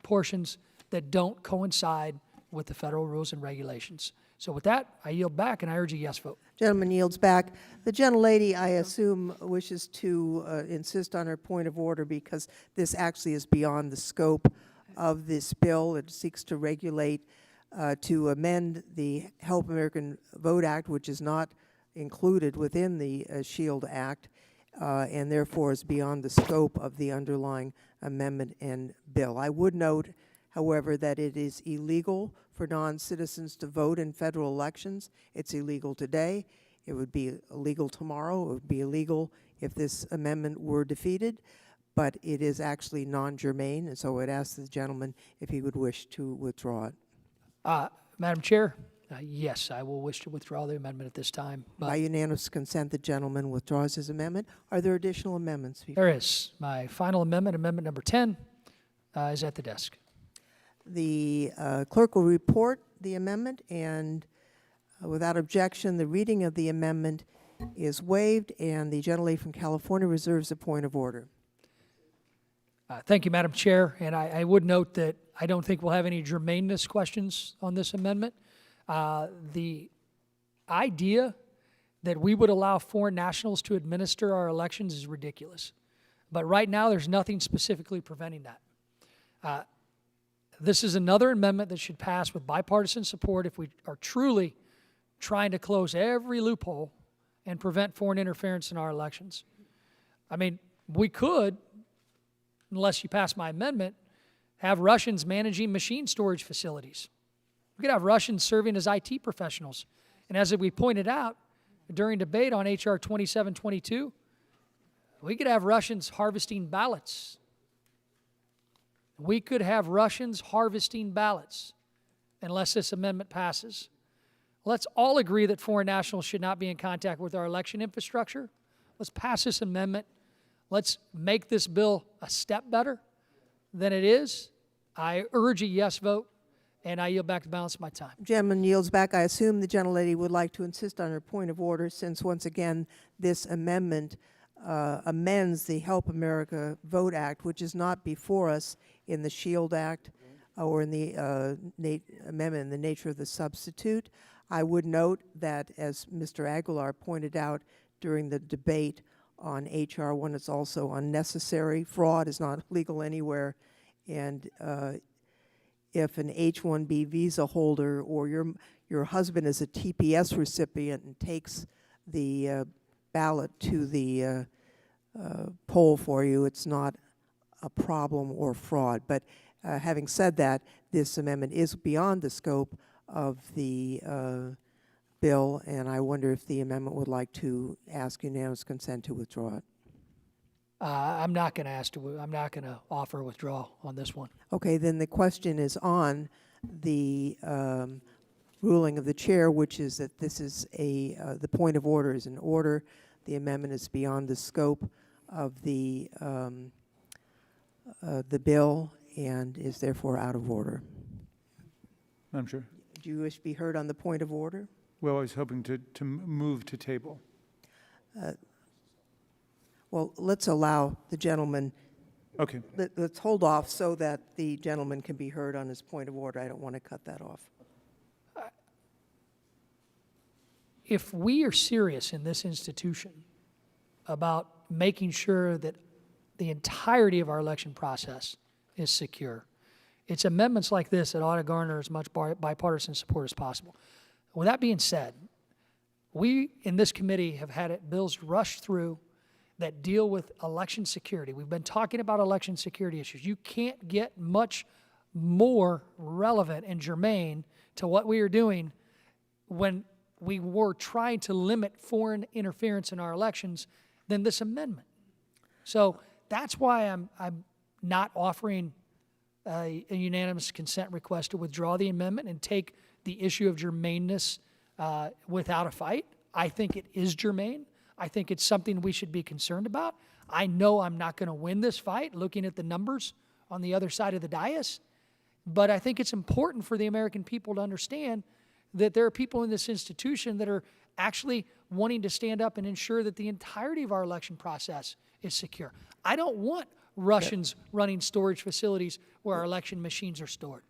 portions that don't coincide with the federal rules and regulations. So with that, I yield back and I urge a yes vote. Gentleman yields back. The gentlelady, I assume, wishes to insist on her point of order because this actually is beyond the scope of this bill. It seeks to regulate, to amend the Help American Vote Act, which is not included within the SHIELD Act, and therefore is beyond the scope of the underlying amendment and bill. I would note, however, that it is illegal for non-citizens to vote in federal elections. It's illegal today. It would be illegal tomorrow. It would be illegal if this amendment were defeated, but it is actually non-germane, and so I'd ask the gentleman if he would wish to withdraw it. Madam Chair, yes, I will wish to withdraw the amendment at this time. By unanimous consent, the gentleman withdraws his amendment. Are there additional amendments? There is. My final amendment, amendment number 10, is at the desk. The clerk will report the amendment, and without objection, the reading of the amendment is waived, and the gentlelady from California reserves a point of order. Thank you, Madam Chair, and I would note that I don't think we'll have any germaneness questions on this amendment. The idea that we would allow foreign nationals to administer our elections is ridiculous. But right now, there's nothing specifically preventing that. This is another amendment that should pass with bipartisan support if we are truly trying to close every loophole and prevent foreign interference in our elections. I mean, we could, unless you pass my amendment, have Russians managing machine storage facilities. We could have Russians serving as IT professionals. And as we pointed out during debate on HR 2722, we could have Russians harvesting ballots. We could have Russians harvesting ballots unless this amendment passes. Let's all agree that foreign nationals should not be in contact with our election infrastructure. Let's pass this amendment. Let's make this bill a step better than it is. I urge a yes vote, and I yield back the balance of my time. Gentleman yields back. I assume the gentlelady would like to insist on her point of order, since once again this amendment amends the Help America Vote Act, which is not before us in the SHIELD Act or in the amendment in the nature of the substitute. I would note that, as Mr. Aguilar pointed out during the debate on HR 1, it's also unnecessary. Fraud is not legal anywhere, and if an H-1B visa holder or your husband is a TPS recipient and takes the ballot to the poll for you, it's not a problem or fraud. But having said that, this amendment is beyond the scope of the bill, and I wonder if the amendment would like to ask unanimous consent to withdraw it. I'm not going to offer withdrawal on this one. Okay, then the question is on the ruling of the chair, which is that this is the point of order is in order. The amendment is beyond the scope of the bill and is therefore out of order. Madam Chair. Do you wish to be heard on the point of order? Well, I was hoping to move to table. Well, let's allow the gentleman, Okay. let's hold off so that the gentleman can be heard on his point of order. I don't want to cut that off. If we are serious in this institution about making sure that the entirety of our election process is secure, it's amendments like this that ought to garner as much bipartisan support as possible. With that being said, we in this committee have had bills rush through that deal with election security. We've been talking about election security issues. You can't get much more relevant and germane to what we are doing when we were trying to limit foreign interference in our elections than this amendment. So that's why I'm not offering a unanimous consent request to withdraw the amendment and take the issue of germaneness without a fight. I think it is germane. I think it's something we should be concerned about. I know I'm not going to win this fight looking at the numbers on the other side of the dais, but I think it's important for the American people to understand that there are people in this institution that are actually wanting to stand up and ensure that the entirety of our election process is secure. I don't want Russians running storage facilities where our election machines are stored.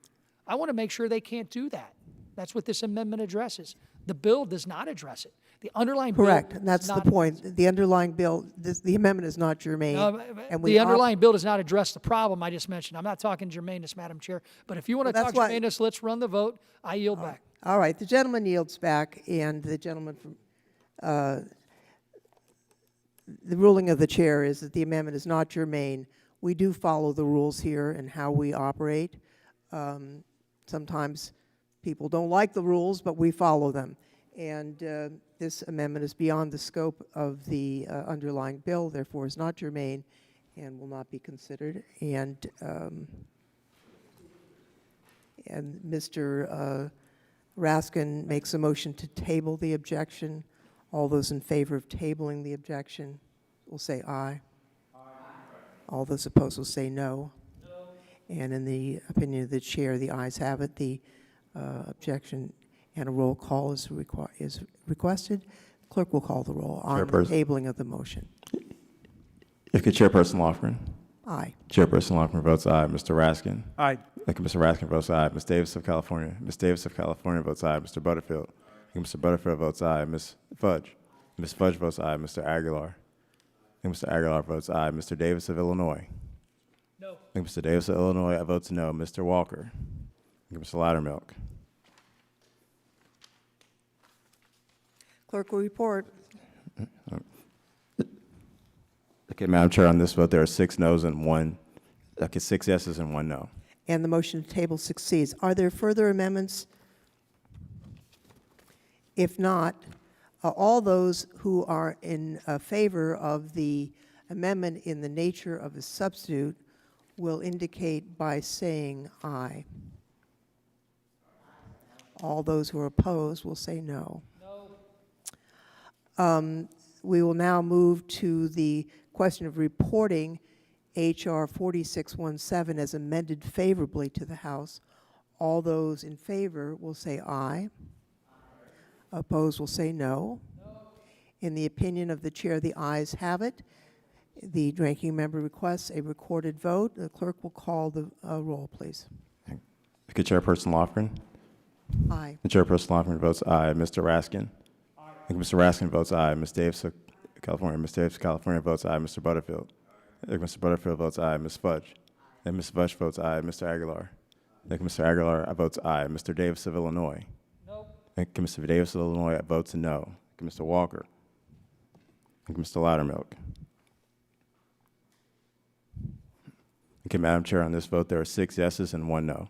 I want to make sure they can't do that. That's what this amendment addresses. The bill does not address it. The underlying Correct, bill and that's does the not point. The underlying bill, the amendment is not germane. And the underlying bill does not address the problem I just mentioned. I'm not talking germaneness, Madam Chair, but if you want to talk germaneness, let's run the vote. I yield back. All right, the gentleman yields back, and the gentleman from, the ruling of the chair is that the amendment is not germane. We do follow the rules here and how we operate. Sometimes people don't like the rules, but we follow them. And this amendment is beyond the scope of the underlying bill, therefore is not germane and will not be considered. And Mr. Raskin makes a motion to table the objection. All those in favor of tabling the objection will say aye. Aye. All those opposed will say no. No. And in the opinion of the chair, the ayes have it. The objection and a roll call is requested. Clerk will call the roll on the Chairperson. tabling of the motion. Thank you, Chairperson Lofgren. Aye. Chairperson Lofgren votes aye. Mr. Raskin. Aye. Thank you, Mr. Raskin votes aye. Ms. Davis of California. Ms. Davis of California votes aye. Mr. Butterfield. Thank you, Mr. Butterfield votes aye. Ms. Fudge. Ms. Fudge votes aye. Mr. Aguilar. Thank you, Mr. Aguilar votes aye. Mr. Davis of Illinois. No. Thank you, Mr. Davis of Illinois votes no. Mr. Walker. Thank you, Mr. Loudermilk. Clerk will report. Okay, Madam Chair, on this vote, there are 6 noes and 6 yeses and 1 no. And the motion to table succeeds. Are there further amendments? If not, all those who are in favor of the amendment in the nature of a substitute will indicate by saying aye. All those who are opposed will say no. We will now move to the question of reporting H.R. 4617 as amended favorably to the House. All those in favor will say aye. Opposed will say no. In the opinion of the chair, the ayes have it. The ranking member requests a recorded vote. The clerk will call the roll, please. Thank you, Chairperson Lofgren. Aye. The Chairperson Lofgren votes aye. Mr. Raskin. Aye. Thank you, Mr. Raskin votes aye. Ms. Davis of California. Ms. Davis of California votes aye. Mr. Butterfield. Thank you, Mr. Butterfield votes aye. Ms. Fudge. And Ms. Fudge votes aye. Mr. Aguilar. Thank you, Mr. Aguilar votes aye. Mr. Davis of Illinois. No. Thank you, Mr. Davis of Illinois votes no. Thank you, Mr. Walker. Thank you, Mr. Loudermilk. Okay, Madam Chair, on this vote, there are 6 yeses and 1 no.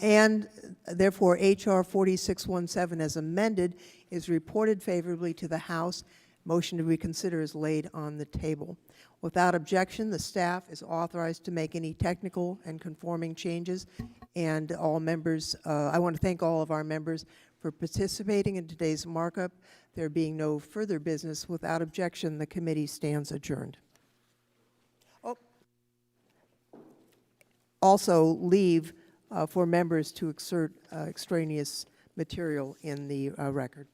And therefore, H.R. 4617 as amended is reported favorably to the House. Motion to reconsider is laid on the table. Without objection, the staff is authorized to make any technical and conforming changes. And all members, I want to thank all of our members for participating in today's markup. There being no further business, without objection, the committee stands adjourned. Also, leave for members to extraneous material in the record.